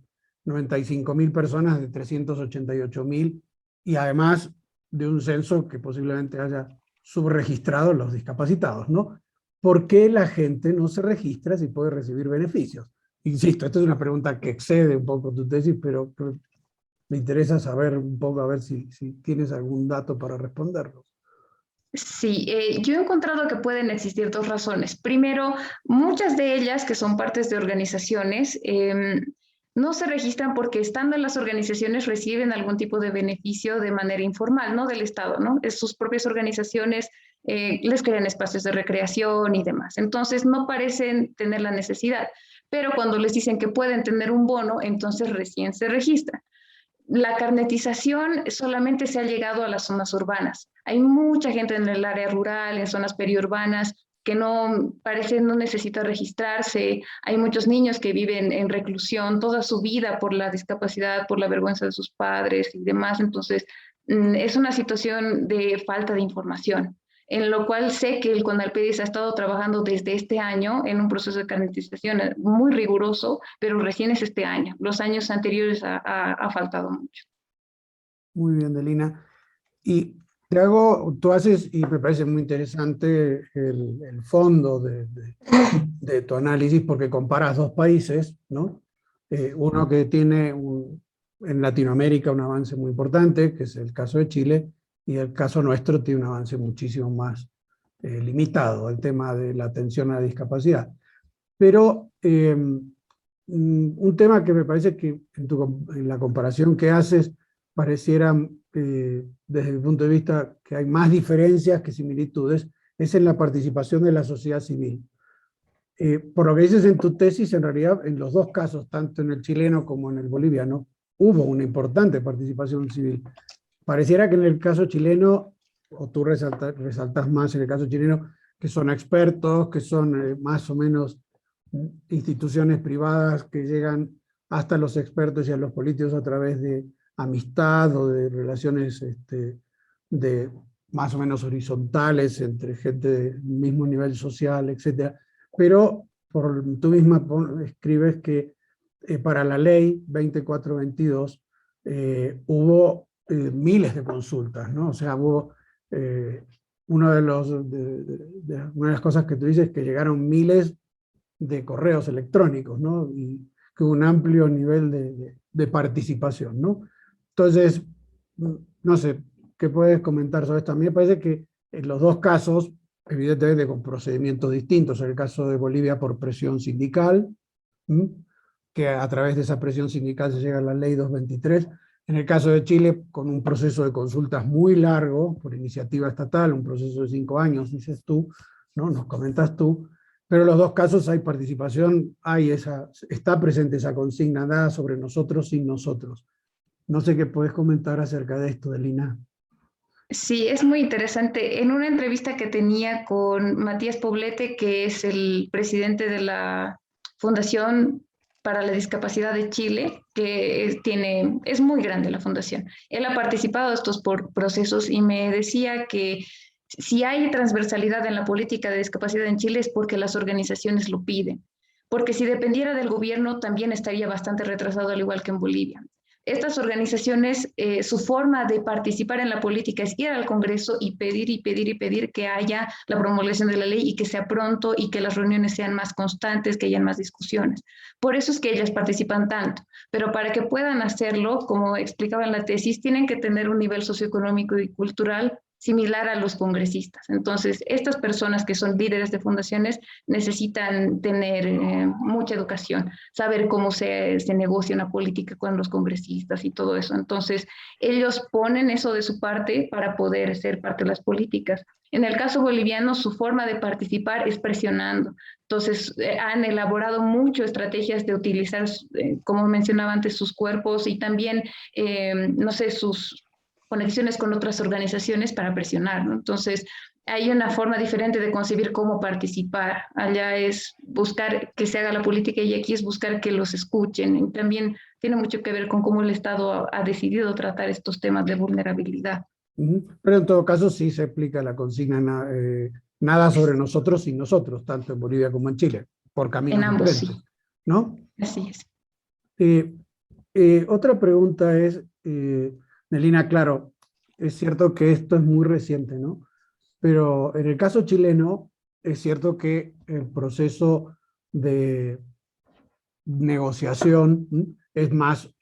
95.000 personas de 388.000, y además de un censo que posiblemente haya subregistrado los discapacitados, ¿no? ¿Por qué la gente no se registra si puede recibir beneficios? Insisto, esta es una pregunta que excede un poco tu tesis, pero me interesa saber un poco, a ver si tienes algún dato para responderlo. Sí, yo he encontrado que pueden existir dos razones. Primero, muchas de ellas, que son partes de organizaciones, no se registran porque estando en las organizaciones reciben algún tipo de beneficio de manera informal, no del Estado, ¿no? Es sus propias organizaciones les crean espacios de recreación y demás. Entonces, no parecen tener la necesidad, pero cuando les dicen que pueden tener un bono, entonces recién se registran. La carnetización solamente se ha llegado a las zonas urbanas. Hay mucha gente en el área rural, en zonas periurbanas, que no parece no necesita registrarse. Hay muchos niños que viven en reclusión toda su vida por la discapacidad, por la vergüenza de sus padres y demás. Entonces, es una situación de falta de información, en lo cual sé que el CONALPEDIS ha estado trabajando desde este año en un proceso de carnetización muy riguroso, pero recién es este año. Los años anteriores ha faltado mucho. Muy bien, Delina. Y tú haces, y me parece muy interesante el fondo de tu análisis, porque comparas dos países, ¿no? Uno que tiene en Latinoamérica un avance muy importante, que es el caso de Chile, y el caso nuestro tiene un avance muchísimo más limitado, el tema de la atención a la discapacidad. Pero un tema que me parece que en la comparación que haces pareciera, desde mi punto de vista, que hay más diferencias que similitudes, es en la participación de la sociedad civil. Por lo que dices en tu tesis, en realidad, en los dos casos, tanto en el chileno como en el boliviano, hubo una importante participación civil. Pareciera que en el caso chileno, o tú resaltas más en el caso chileno, que son expertos, que son más o menos instituciones privadas que llegan hasta los expertos y a los políticos a través de amistad o de relaciones de más o menos horizontales entre gente del mismo nivel social, etc. Pero tú misma escribes que para la ley 2422 hubo miles de consultas, ¿no? O sea, hubo una de las cosas que tú dices es que llegaron miles de correos electrónicos, ¿no? Y que hubo un amplio nivel de participación, ¿no? Entonces, no sé, ¿qué puedes comentar sobre esto? A mí me parece que en los dos casos, evidentemente con procedimientos distintos, en el caso de Bolivia por presión sindical, que a través de esa presión sindical se llega a la ley 223, en el caso de Chile, con un proceso de consultas muy largo, por iniciativa estatal, un proceso de 5 años, dices tú, ¿no? Nos comentas tú, pero en los dos casos hay participación, está presente esa consigna dada sobre nosotros sin nosotros. No sé qué puedes comentar acerca de esto, Delina. Sí, es muy interesante. En una entrevista que tenía con Matías Poblete, que es el presidente de la Fundación para la Discapacidad de Chile, que es muy grande la fundación. Él ha participado de estos procesos y me decía que si hay transversalidad en la política de discapacidad en Chile es porque las organizaciones lo piden. Porque si dependiera del gobierno también estaría bastante retrasado, al igual que en Bolivia. Estas organizaciones, su forma de participar en la política es ir al Congreso y pedir y pedir y pedir que haya la promulgación de la ley y que sea pronto y que las reuniones sean más constantes, que hayan más discusiones. Por eso es que ellas participan tanto, pero para que puedan hacerlo, como explicaba en la tesis, tienen que tener un nivel socioeconómico y cultural similar a los congresistas. Entonces, estas personas que son líderes de fundaciones necesitan tener mucha educación, saber cómo se negocia una política con los congresistas y todo eso. Entonces, ellos ponen eso de su parte para poder ser parte de las políticas. En el caso boliviano, su forma de participar es presionando. Entonces, han elaborado muchas estrategias de utilizar, como mencionaba antes, sus cuerpos y también, no sé, sus conexiones con otras organizaciones para presionar, ¿no? Entonces, hay una forma diferente de concebir cómo participar. Allá es buscar que se haga la política y aquí es buscar que los escuchen. Y también tiene mucho que ver con cómo el Estado ha decidido tratar estos temas de vulnerabilidad. Pero en todo caso sí se aplica la consigna nada sobre nosotros sin nosotros, tanto en Bolivia como en Chile, por caminos En ambos, sí. diferentes, ¿no? Así es. Otra pregunta es, Melina, claro, es cierto que esto es muy reciente, ¿no? Pero en el caso chileno, es cierto que el proceso de negociación es más,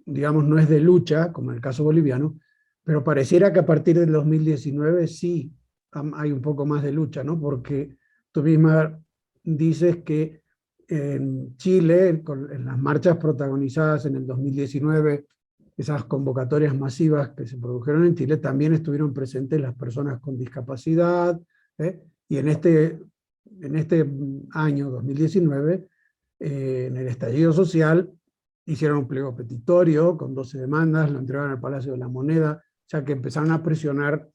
digamos, no es de lucha, como en el caso boliviano, pero pareciera que a partir del 2019 sí hay un poco más de lucha, ¿no? Porque tú misma dices que en Chile, en las marchas protagonizadas en el 2019, esas convocatorias masivas que se produjeron en Chile, también estuvieron presentes las personas con discapacidad, ¿eh? Y en este año 2019, en el estallido social, hicieron un pliego petitorio con 12 demandas, lo entregaron al Palacio de la Moneda, ya que empezaron a presionar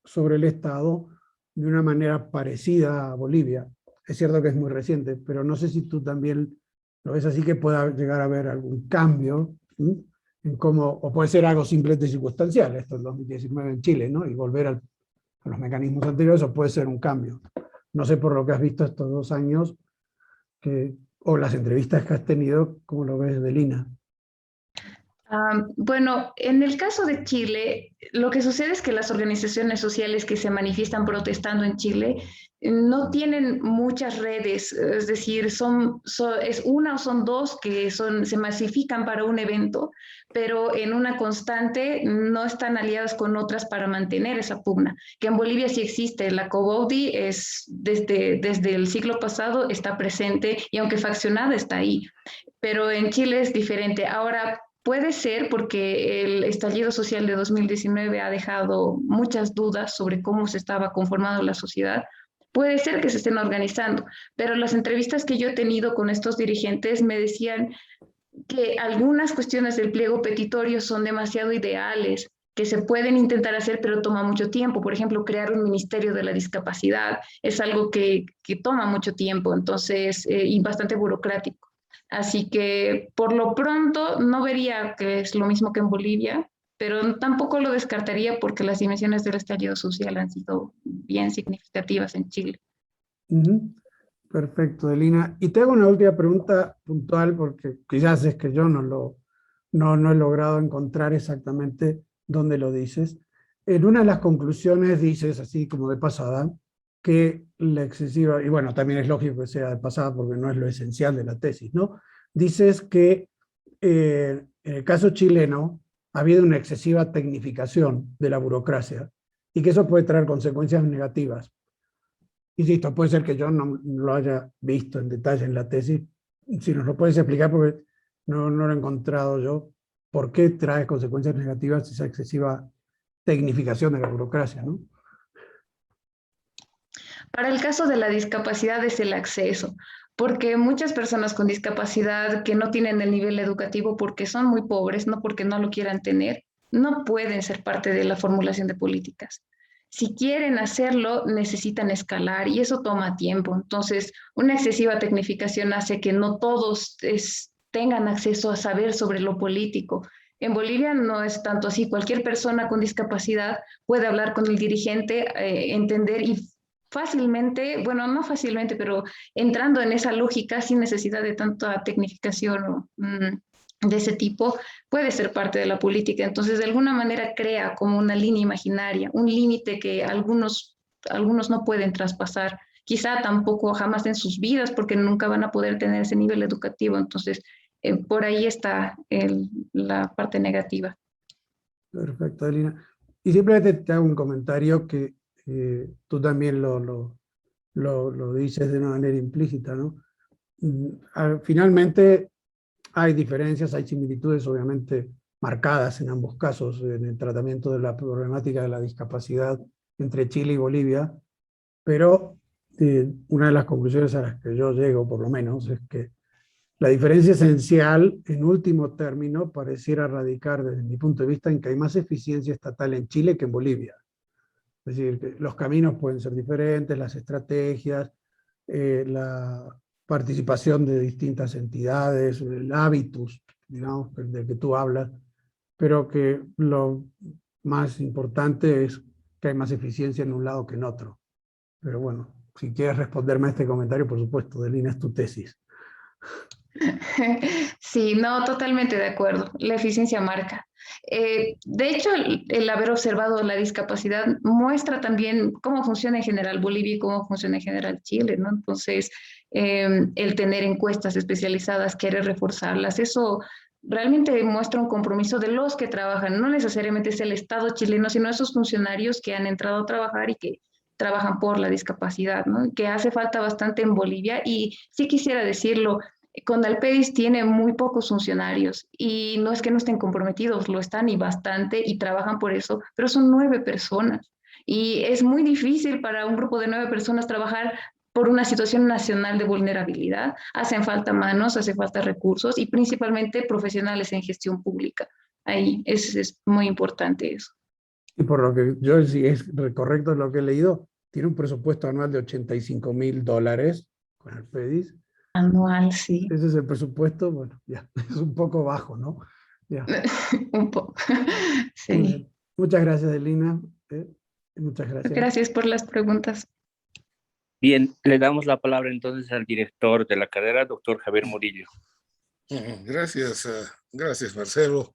sobre el Estado de una manera parecida a Bolivia. Es cierto que es muy reciente, pero no sé si tú también lo ves así, que pueda llegar a haber algún cambio, ¿sí? En cómo, o puede ser algo simplemente circunstancial, esto es 2019 en Chile, ¿no? Y volver a los mecanismos anteriores, o puede ser un cambio. No sé, por lo que has visto estos 2 años, o las entrevistas que has tenido, ¿cómo lo ves, Delina? Bueno, en el caso de Chile, lo que sucede es que las organizaciones sociales que se manifiestan protestando en Chile no tienen muchas redes, es decir, es una o son dos que se masifican para un evento, pero en una constante no están aliadas con otras para mantener esa pugna, que en Bolivia sí existe. La COBODI es desde el siglo pasado está presente y aunque faccionada está ahí, pero en Chile es diferente. Ahora, puede ser porque el estallido social de 2019 ha dejado muchas dudas sobre cómo se estaba conformando la sociedad. Puede ser que se estén organizando, pero las entrevistas que yo he tenido con estos dirigentes me decían que algunas cuestiones del pliego petitorio son demasiado ideales, que se pueden intentar hacer, pero toma mucho tiempo. Por ejemplo, crear un ministerio de la discapacidad es algo que toma mucho tiempo, entonces, y bastante burocrático. Así que por lo pronto no vería que es lo mismo que en Bolivia, pero tampoco lo descartaría porque las dimensiones del estallido social han sido bien significativas en Chile. Perfecto, Delina. Y te hago una última pregunta puntual, porque quizás es que yo no he logrado encontrar exactamente dónde lo dices. En una de las conclusiones dices, así como de pasada, que la excesiva, y bueno, también es lógico que sea de pasada porque no es lo esencial de la tesis, ¿no? Dices que en el caso chileno ha habido una excesiva tecnificación de la burocracia y que eso puede traer consecuencias negativas. Insisto, puede ser que yo no lo haya visto en detalle en la tesis. Si nos lo puedes explicar, porque no lo he encontrado yo, ¿por qué trae consecuencias negativas esa excesiva tecnificación de la burocracia, ¿no? Para el caso de la discapacidad es el acceso, porque muchas personas con discapacidad que no tienen el nivel educativo porque son muy pobres, no porque no lo quieran tener, no pueden ser parte de la formulación de políticas. Si quieren hacerlo, necesitan escalar y eso toma tiempo. Entonces, una excesiva tecnificación hace que no todos tengan acceso a saber sobre lo político. En Bolivia no es tanto así. Cualquier persona con discapacidad puede hablar con el dirigente, entender y fácilmente, bueno, no fácilmente, pero entrando en esa lógica sin necesidad de tanta tecnificación de ese tipo, puede ser parte de la política. Entonces, de alguna manera crea como una línea imaginaria, un límite que algunos no pueden traspasar. Quizá tampoco jamás en sus vidas, porque nunca van a poder tener ese nivel educativo. Entonces, por ahí está la parte negativa. Perfecto, Elina. Y simplemente te hago un comentario que tú también lo dices de una manera implícita, ¿no? Finalmente hay diferencias, hay similitudes obviamente marcadas en ambos casos en el tratamiento de la problemática de la discapacidad entre Chile y Bolivia, pero una de las conclusiones a las que yo llego, por lo menos, es que la diferencia esencial, en último término, pareciera radicar desde mi punto de vista en que hay más eficiencia estatal en Chile que en Bolivia. Es decir, que los caminos pueden ser diferentes, las estrategias, la participación de distintas entidades, el hábitus, digamos, del que tú hablas, pero que lo más importante es que hay más eficiencia en un lado que en otro. Pero bueno, si quieres responderme a este comentario, por supuesto, Delina, es tu tesis. Sí, no, totalmente de acuerdo. La eficiencia marca. De hecho, el haber observado la discapacidad muestra también cómo funciona en general Bolivia y cómo funciona en general Chile, ¿no? Entonces, el tener encuestas especializadas, querer reforzarlas, eso realmente muestra un compromiso de los que trabajan. No necesariamente es el Estado chileno, sino esos funcionarios que han entrado a trabajar y que trabajan por la discapacidad, ¿no? Que hace falta bastante en Bolivia y sí quisiera decirlo. Condalpedis tiene muy pocos funcionarios y no es que no estén comprometidos, lo están y bastante y trabajan por eso, pero son 9 personas y es muy difícil para un grupo de 9 personas trabajar por una situación nacional de vulnerabilidad. Hacen falta manos, hace falta recursos y principalmente profesionales en gestión pública. Ahí es muy importante eso. Y por lo que yo, si es correcto lo que he leído, tiene un presupuesto anual de $85.000 con el PEDIS. Anual, sí. Ese es el presupuesto, bueno, ya, es un poco bajo, ¿no? Ya. Un poco. Muy Sí. bien. Muchas gracias, Delina. Muchas gracias. Gracias por las preguntas. Bien, le damos la palabra entonces al director de la carrera, doctor Javier Murillo. Gracias, gracias Marcelo.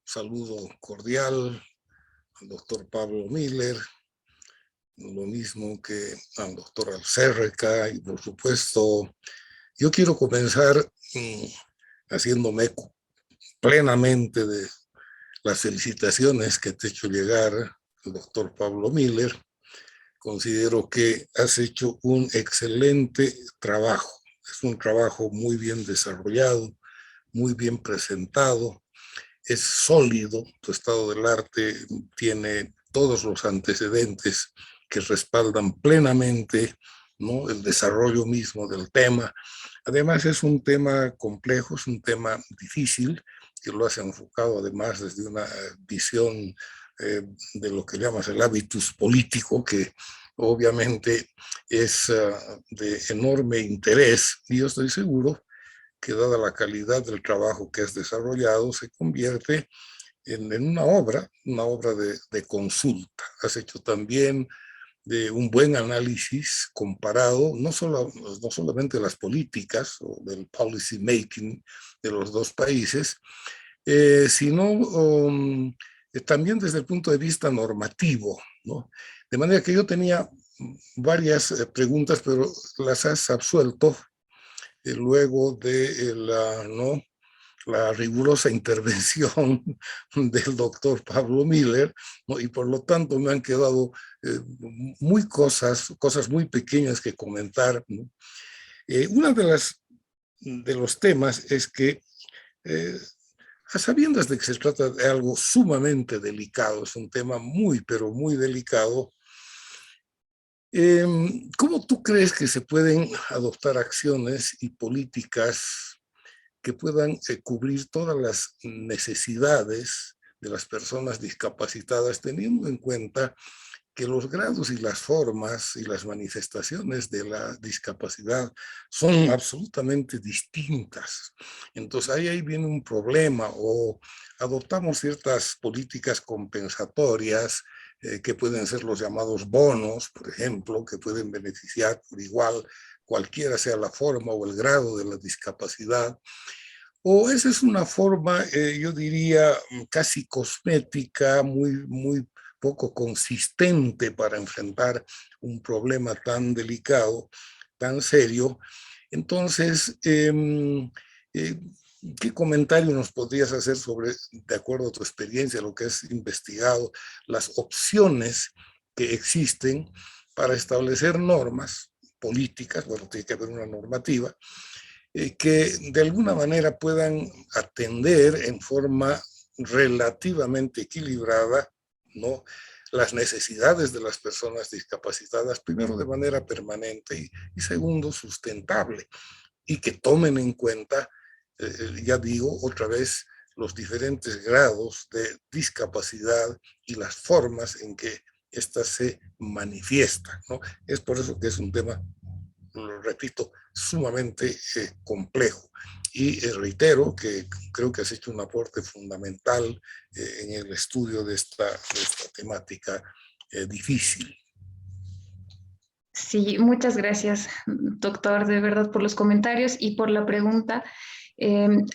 Saludo cordial al doctor Pablo Miller, lo mismo que al doctor Alcérreca, y por supuesto, yo quiero comenzar haciéndome eco plenamente de las felicitaciones que te he hecho llegar el doctor Pablo Miller. Considero que has hecho un excelente trabajo. Es un trabajo muy bien desarrollado, muy bien presentado, es sólido. Tu estado del arte tiene todos los antecedentes que respaldan plenamente, ¿no?, el desarrollo mismo del tema. Además es un tema complejo, es un tema difícil, que lo has enfocado además desde una visión de lo que llamas el hábitus político, que obviamente es de enorme interés, y yo estoy seguro que dada la calidad del trabajo que has desarrollado, se convierte en una obra de consulta. Has hecho también de un buen análisis comparado, no solamente las políticas o del policy making de los dos países, sino también desde el punto de vista normativo, ¿no? De manera que yo tenía varias preguntas, pero las has absuelto luego de la rigurosa intervención del doctor Pablo Miller, ¿no? Y por lo tanto me han quedado cosas muy pequeñas que comentar, ¿no? Una de los temas es que, a sabiendas de que se trata de algo sumamente delicado, es un tema muy, pero muy delicado, ¿cómo tú crees que se pueden adoptar acciones y políticas que puedan cubrir todas las necesidades de las personas discapacitadas, teniendo en cuenta que los grados y las formas y las manifestaciones de la discapacidad son absolutamente distintas? Entonces ahí viene un problema, o adoptamos ciertas políticas compensatorias que pueden ser los llamados bonos, por ejemplo, que pueden beneficiar por igual cualquiera sea la forma o el grado de la discapacidad. O esa es una forma, yo diría, casi cosmética, muy poco consistente para enfrentar un problema tan delicado, tan serio. Entonces, ¿qué comentario nos podrías hacer sobre, de acuerdo a tu experiencia, lo que has investigado, las opciones que existen para establecer normas políticas? Bueno, tiene que haber una normativa que de alguna manera puedan atender en forma relativamente equilibrada, ¿no?, las necesidades de las personas discapacitadas, primero de manera permanente y segundo sustentable, y que tomen en cuenta, ya digo otra vez, los diferentes grados de discapacidad y las formas en que ésta se manifiesta, ¿no? Es por eso que es un tema, lo repito, sumamente complejo. Y reitero que creo que has hecho un aporte fundamental en el estudio de esta temática difícil. Sí, muchas gracias, doctor, de verdad, por los comentarios y por la pregunta.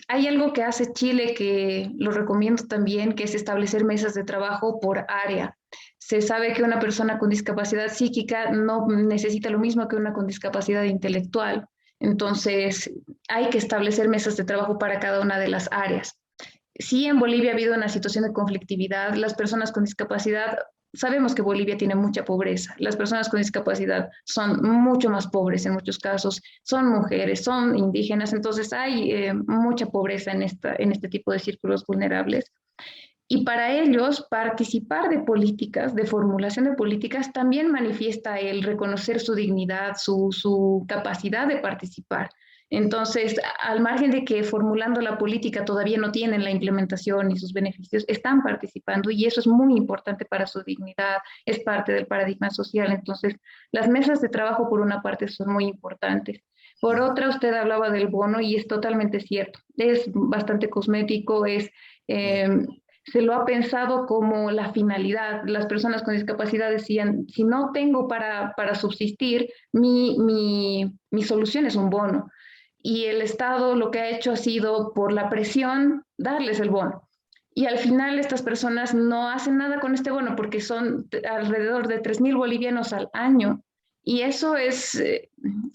Hay algo que hace Chile que lo recomiendo también, que es establecer mesas de trabajo por área. Se sabe que una persona con discapacidad psíquica no necesita lo mismo que una con discapacidad intelectual. Entonces, hay que establecer mesas de trabajo para cada una de las áreas. Sí, en Bolivia ha habido una situación de conflictividad. Las personas con discapacidad, sabemos que Bolivia tiene mucha pobreza. Las personas con discapacidad son mucho más pobres en muchos casos, son mujeres, son indígenas, entonces hay mucha pobreza en este tipo de círculos vulnerables. Y para ellos, participar de políticas, de formulación de políticas, también manifiesta el reconocer su dignidad, su capacidad de participar. Entonces, al margen de que formulando la política todavía no tienen la implementación y sus beneficios, están participando y eso es muy importante para su dignidad, es parte del paradigma social. Entonces, las mesas de trabajo, por una parte, son muy importantes. Por otra, usted hablaba del bono y es totalmente cierto. Es bastante cosmético, se lo ha pensado como la finalidad. Las personas con discapacidad decían, si no tengo para subsistir, mi solución es un bono. Y el Estado lo que ha hecho ha sido, por la presión, darles el bono. Y al final estas personas no hacen nada con este bono porque son alrededor de 3.000 bolivianos al año. Y eso es,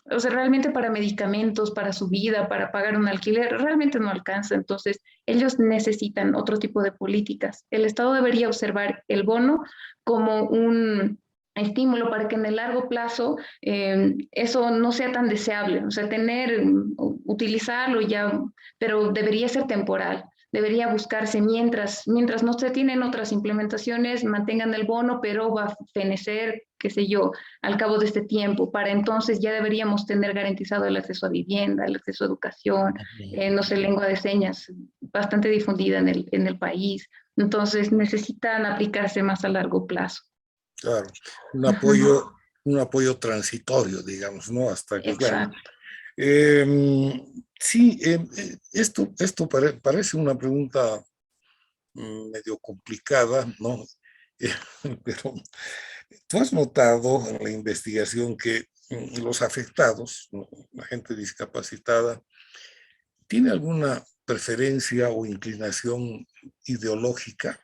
o sea, realmente para medicamentos, para su vida, para pagar un alquiler, realmente no alcanza. Entonces, ellos necesitan otro tipo de políticas. El Estado debería observar el bono como un estímulo para que en el largo plazo eso no sea tan deseable. O sea, utilizarlo ya, pero debería ser temporal. Debería buscarse mientras no se tienen otras implementaciones, mantengan el bono, pero va a fenecer, qué sé yo, al cabo de este tiempo. Para entonces ya deberíamos tener garantizado el acceso a vivienda, el acceso a educación, no sé, lengua de señas, bastante difundida en el país. Entonces necesitan aplicarse más a largo plazo. Claro, un apoyo transitorio, digamos, ¿no? Hasta que, claro. Sí, esto parece una pregunta medio complicada, ¿no? Pero tú has notado en la investigación que los afectados, ¿no?, la gente discapacitada, ¿tiene alguna preferencia o inclinación ideológica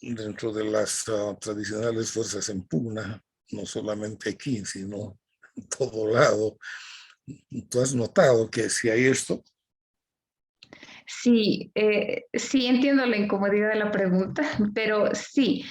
dentro de las tradicionales fuerzas en pugna, no solamente aquí, sino en todo lado? ¿Tú has notado que si hay esto? Sí, sí, entiendo la incomodidad de la pregunta, pero sí.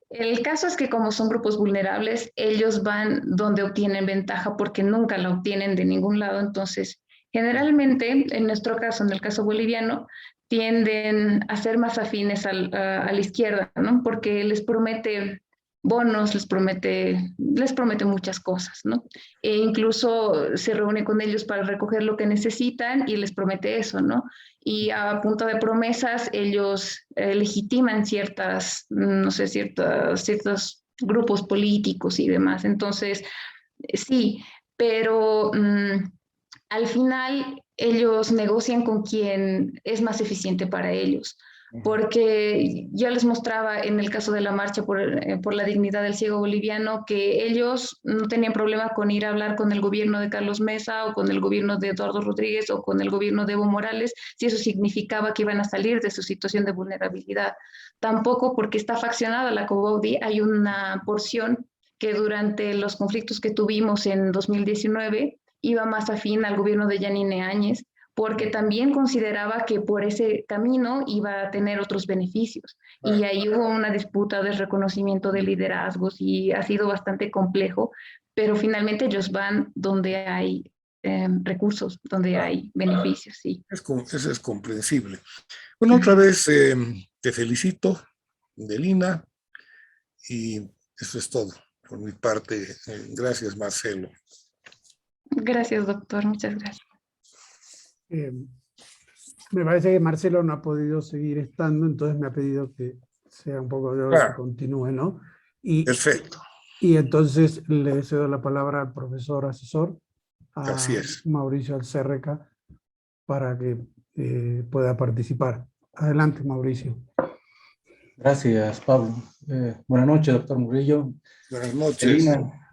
El caso es que como son grupos vulnerables, ellos van donde obtienen ventaja porque nunca la obtienen de ningún lado. Entonces, generalmente, en nuestro caso, en el caso boliviano, tienden a ser más afines a la izquierda, ¿no? Porque les promete bonos, les promete muchas cosas, ¿no? E incluso se reúne con ellos para recoger lo que necesitan y les promete eso, ¿no? Y a punta de promesas ellos legitiman no sé, ciertos grupos políticos y demás. Entonces, sí, pero al final ellos negocian con quien es más eficiente para ellos. Porque yo les mostraba en el caso de la marcha por la dignidad del ciego boliviano que ellos no tenían problema con ir a hablar con el gobierno de Carlos Mesa o con el gobierno de Eduardo Rodríguez o con el gobierno de Evo Morales, si eso significaba que iban a salir de su situación de vulnerabilidad. Tampoco porque está faccionada la COBAUDI, hay una porción que durante los conflictos que tuvimos en 2019 iba más afín al gobierno de Yanine Áñez, porque también consideraba que por ese camino iba a tener otros beneficios. Y ahí hubo una disputa de reconocimiento de liderazgos y ha sido bastante complejo, pero finalmente ellos van donde hay recursos, donde hay beneficios. Sí. Eso es comprensible. Bueno, otra vez te felicito, Delina, y eso es todo por mi parte. Gracias, Marcelo. Gracias, doctor. Muchas gracias. Me parece que Marcelo no ha podido seguir estando, entonces me ha pedido que sea un poco de hora que continúe, ¿no? Perfecto. Y entonces le cedo la palabra al profesor asesor, a Así es. Mauricio Alcérreca, para que pueda participar. Adelante, Mauricio. Gracias, Pablo. Buenas noches, doctor Murillo. Buenas noches.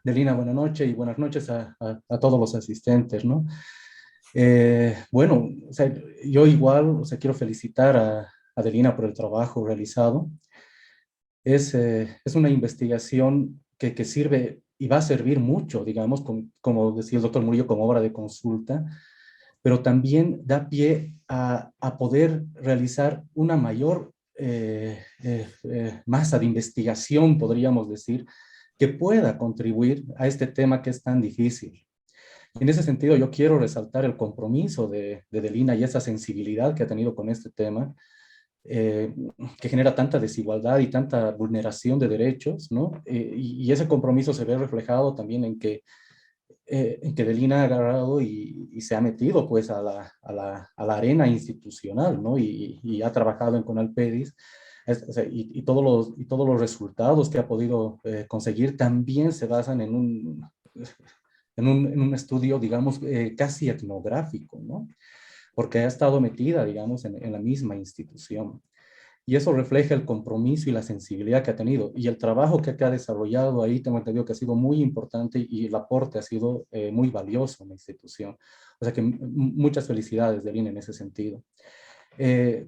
Delina, buenas noches y buenas noches a todos los asistentes, ¿no? Bueno, o sea, yo igual, o sea, quiero felicitar a Delina por el trabajo realizado. Es una investigación que sirve y va a servir mucho, digamos, como decía el doctor Murillo, como obra de consulta, pero también da pie a poder realizar una mayor masa de investigación, podríamos decir, que pueda contribuir a este tema que es tan difícil. En ese sentido, yo quiero resaltar el compromiso de Delina y esa sensibilidad que ha tenido con este tema, eh, que genera tanta desigualdad y tanta vulneración de derechos, ¿no? Y ese compromiso se ve reflejado también en que Delina ha agarrado y se ha metido pues a la arena institucional, ¿no? Y ha trabajado en Conalpedis, o sea, y todos los resultados que ha podido conseguir también se basan en un estudio, digamos, casi etnográfico, ¿no? Porque ha estado metida, digamos, en la misma institución. Y eso refleja el compromiso y la sensibilidad que ha tenido. Y el trabajo que ha desarrollado ahí, tengo entendido que ha sido muy importante y el aporte ha sido muy valioso en la institución. O sea que muchas felicidades, Delina, en ese sentido.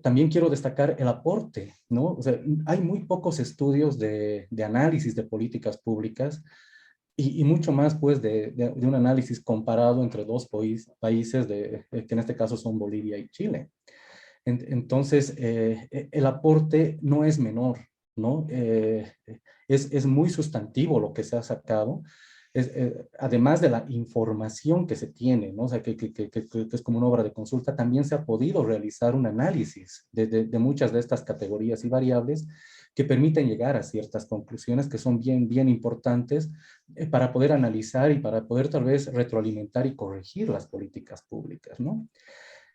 También quiero destacar el aporte, ¿no? O sea, hay muy pocos estudios de análisis de políticas públicas y mucho más, pues, de un análisis comparado entre dos países, que en este caso son Bolivia y Chile. Entonces, el aporte no es menor, ¿no? Es muy sustantivo lo que se ha sacado, además de la información que se tiene, ¿no? O sea, que es como una obra de consulta, también se ha podido realizar un análisis de muchas de estas categorías y variables que permiten llegar a ciertas conclusiones que son bien importantes para poder analizar y para poder tal vez retroalimentar y corregir las políticas públicas, ¿no?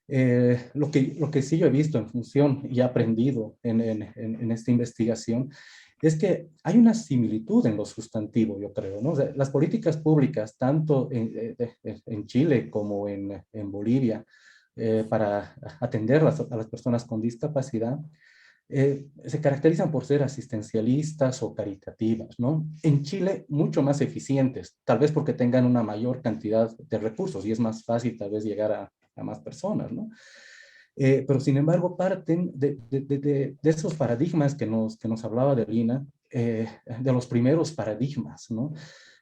Lo que sí yo he visto en función y he aprendido en esta investigación es que hay una similitud en lo sustantivo, yo creo, ¿no? O sea, las políticas públicas, tanto en Chile como en Bolivia, para atender a las personas con discapacidad, se caracterizan por ser asistencialistas o caritativas, ¿no? En Chile, mucho más eficientes, tal vez porque tengan una mayor cantidad de recursos y es más fácil tal vez llegar a más personas, ¿no? Pero sin embargo parten de esos paradigmas que nos hablaba de Lina, de los primeros paradigmas, ¿no?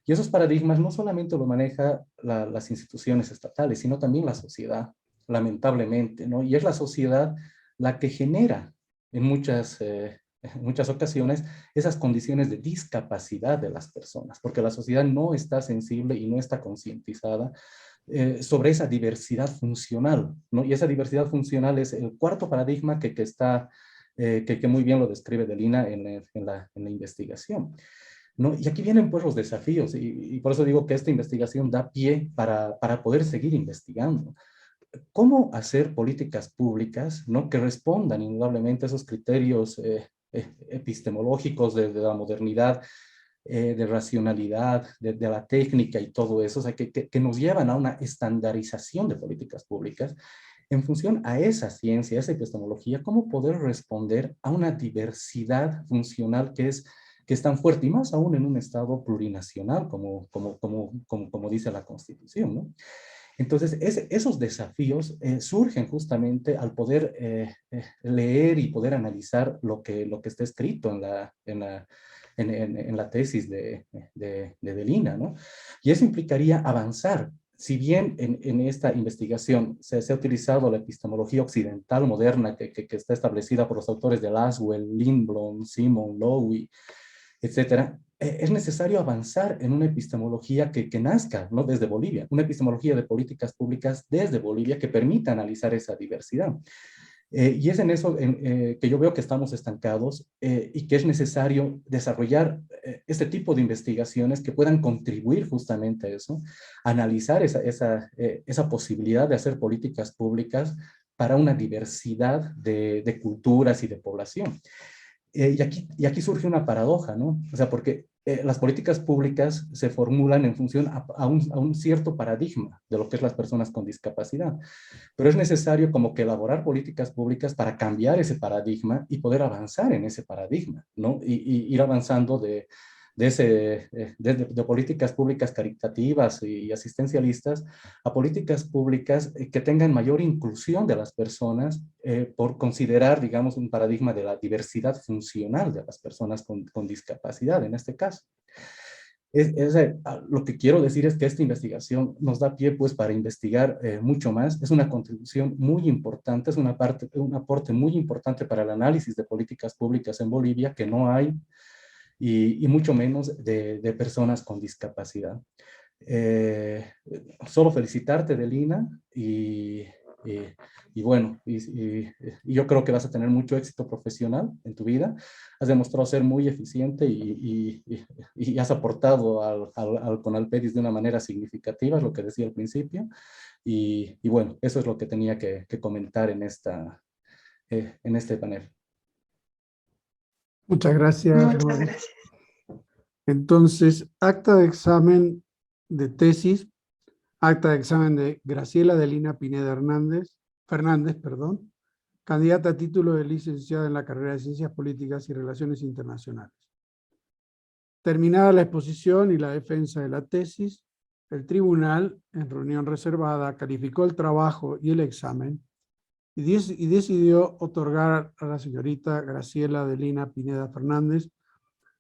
Y esos paradigmas no solamente lo maneja las instituciones estatales, sino también la sociedad, lamentablemente, ¿no? Y es la sociedad la que genera en muchas ocasiones esas condiciones de discapacidad de las personas, porque la sociedad no está sensible y no está concientizada sobre esa diversidad funcional, ¿no? Y esa diversidad funcional es el cuarto paradigma que muy bien lo describe Delina en la investigación, ¿no? Y aquí vienen pues los desafíos y por eso digo que esta investigación da pie para poder seguir investigando. ¿Cómo hacer políticas públicas, ¿no? Que respondan indudablemente a esos criterios epistemológicos de la modernidad, de racionalidad, de la técnica y todo eso, o sea, que nos llevan a una estandarización de políticas públicas en función a esa ciencia, a esa epistemología, cómo poder responder a una diversidad funcional que es tan fuerte y más aún en un Estado plurinacional como dice la Constitución, ¿no? Entonces, esos desafíos surgen justamente al poder leer y poder analizar lo que está escrito en la tesis de Delina, ¿no? Y eso implicaría avanzar. Si bien en esta investigación se ha utilizado la epistemología occidental moderna que está establecida por los autores de Laswell, Lindblom, Simon, Lowy, etcétera, es necesario avanzar en una epistemología que nazca, ¿no? Desde Bolivia, una epistemología de políticas públicas desde Bolivia que permita analizar esa diversidad. Y es en eso que yo veo que estamos estancados y que es necesario desarrollar este tipo de investigaciones que puedan contribuir justamente a eso, analizar esa posibilidad de hacer políticas públicas para una diversidad de culturas y de población. Y aquí surge una paradoja, ¿no? O sea, porque las políticas públicas se formulan en función a un cierto paradigma de lo que es las personas con discapacidad. Pero es necesario como que elaborar políticas públicas para cambiar ese paradigma y poder avanzar en ese paradigma, ¿no? Y ir avanzando de políticas públicas caritativas y asistencialistas a políticas públicas que tengan mayor inclusión de las personas por considerar, digamos, un paradigma de la diversidad funcional de las personas con discapacidad, en este caso. Lo que quiero decir es que esta investigación nos da pie pues para investigar mucho más. Es una contribución muy importante, es un aporte muy importante para el análisis de políticas públicas en Bolivia que no hay, y mucho menos de personas con discapacidad. Solo felicitarte, Delina, y bueno, y yo creo que vas a tener mucho éxito profesional en tu vida. Has demostrado ser muy eficiente y has aportado al CONALPEDIS de una manera significativa, es lo que decía al principio. Y bueno, eso es lo que tenía que comentar en este panel. Muchas gracias. Muchas Mauricio. gracias. Entonces, acta de examen de tesis, acta de examen de Graciela Delina Pineda Fernández, candidata a título de licenciada en la carrera de Ciencias Políticas y Relaciones Internacionales. Terminada la exposición y la defensa de la tesis, el tribunal, en reunión reservada, calificó el trabajo y el examen y decidió otorgar a la señorita Graciela Delina Pineda Fernández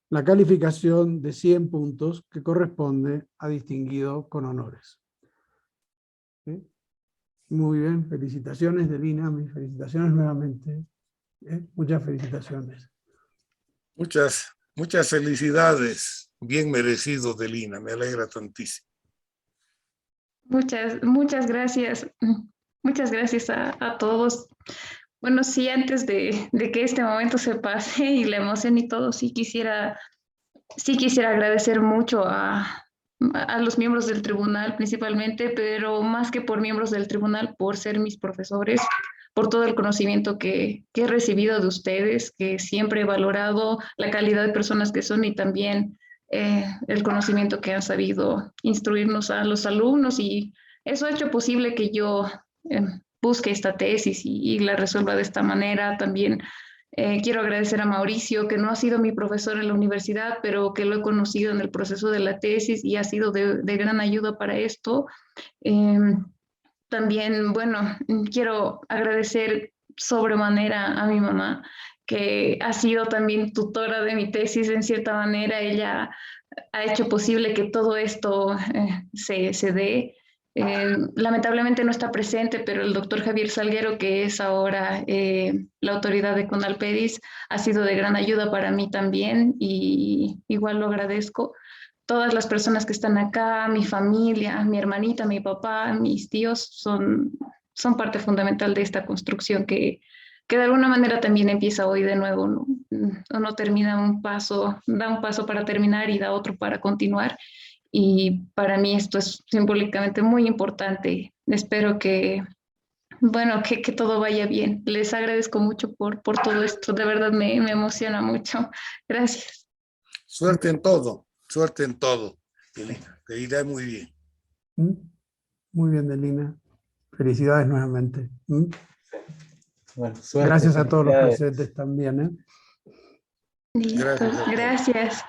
la calificación de 100 puntos que corresponde a distinguido con honores. ¿Sí? Muy bien, felicitaciones Delina, mis felicitaciones nuevamente. Muchas felicitaciones. Muchas felicidades, bien merecido, Delina, me alegra tantísimo. Muchas gracias. Muchas gracias a todos. Bueno, sí, antes de que este momento se pase y la emoción y todo, sí quisiera agradecer mucho a los miembros del tribunal principalmente, pero más que por miembros del tribunal, por ser mis profesores, por todo el conocimiento que he recibido de ustedes, que siempre he valorado la calidad de personas que son y también el conocimiento que han sabido instruirnos a los alumnos, y eso ha hecho posible que yo busque esta tesis y la resuelva de esta manera. También quiero agradecer a Mauricio, que no ha sido mi profesor en la universidad, pero que lo he conocido en el proceso de la tesis y ha sido de gran ayuda para esto. También, bueno, quiero agradecer sobremanera a mi mamá, que ha sido también tutora de mi tesis en cierta manera. Ella ha hecho posible que todo esto se dé. Lamentablemente no está presente, pero el doctor Javier Salguero, que es ahora la autoridad de CONALPEDIS, ha sido de gran ayuda para mí también, y igual lo agradezco. Todas las personas que están acá, mi familia, mi hermanita, mi papá, mis tíos, son parte fundamental de esta construcción que de alguna manera también empieza hoy de nuevo, ¿no? Uno termina un paso, da un paso para terminar y da otro para continuar. Y para mí esto es simbólicamente muy importante. Espero que todo vaya bien. Les agradezco mucho por todo esto. De verdad me emociona mucho. Gracias. Suerte en todo, Delina. Te irá muy bien. Muy bien, Delina. Felicidades nuevamente. Bueno, suerte. Gracias a todos los presentes también. Listo. Gracias. Gracias.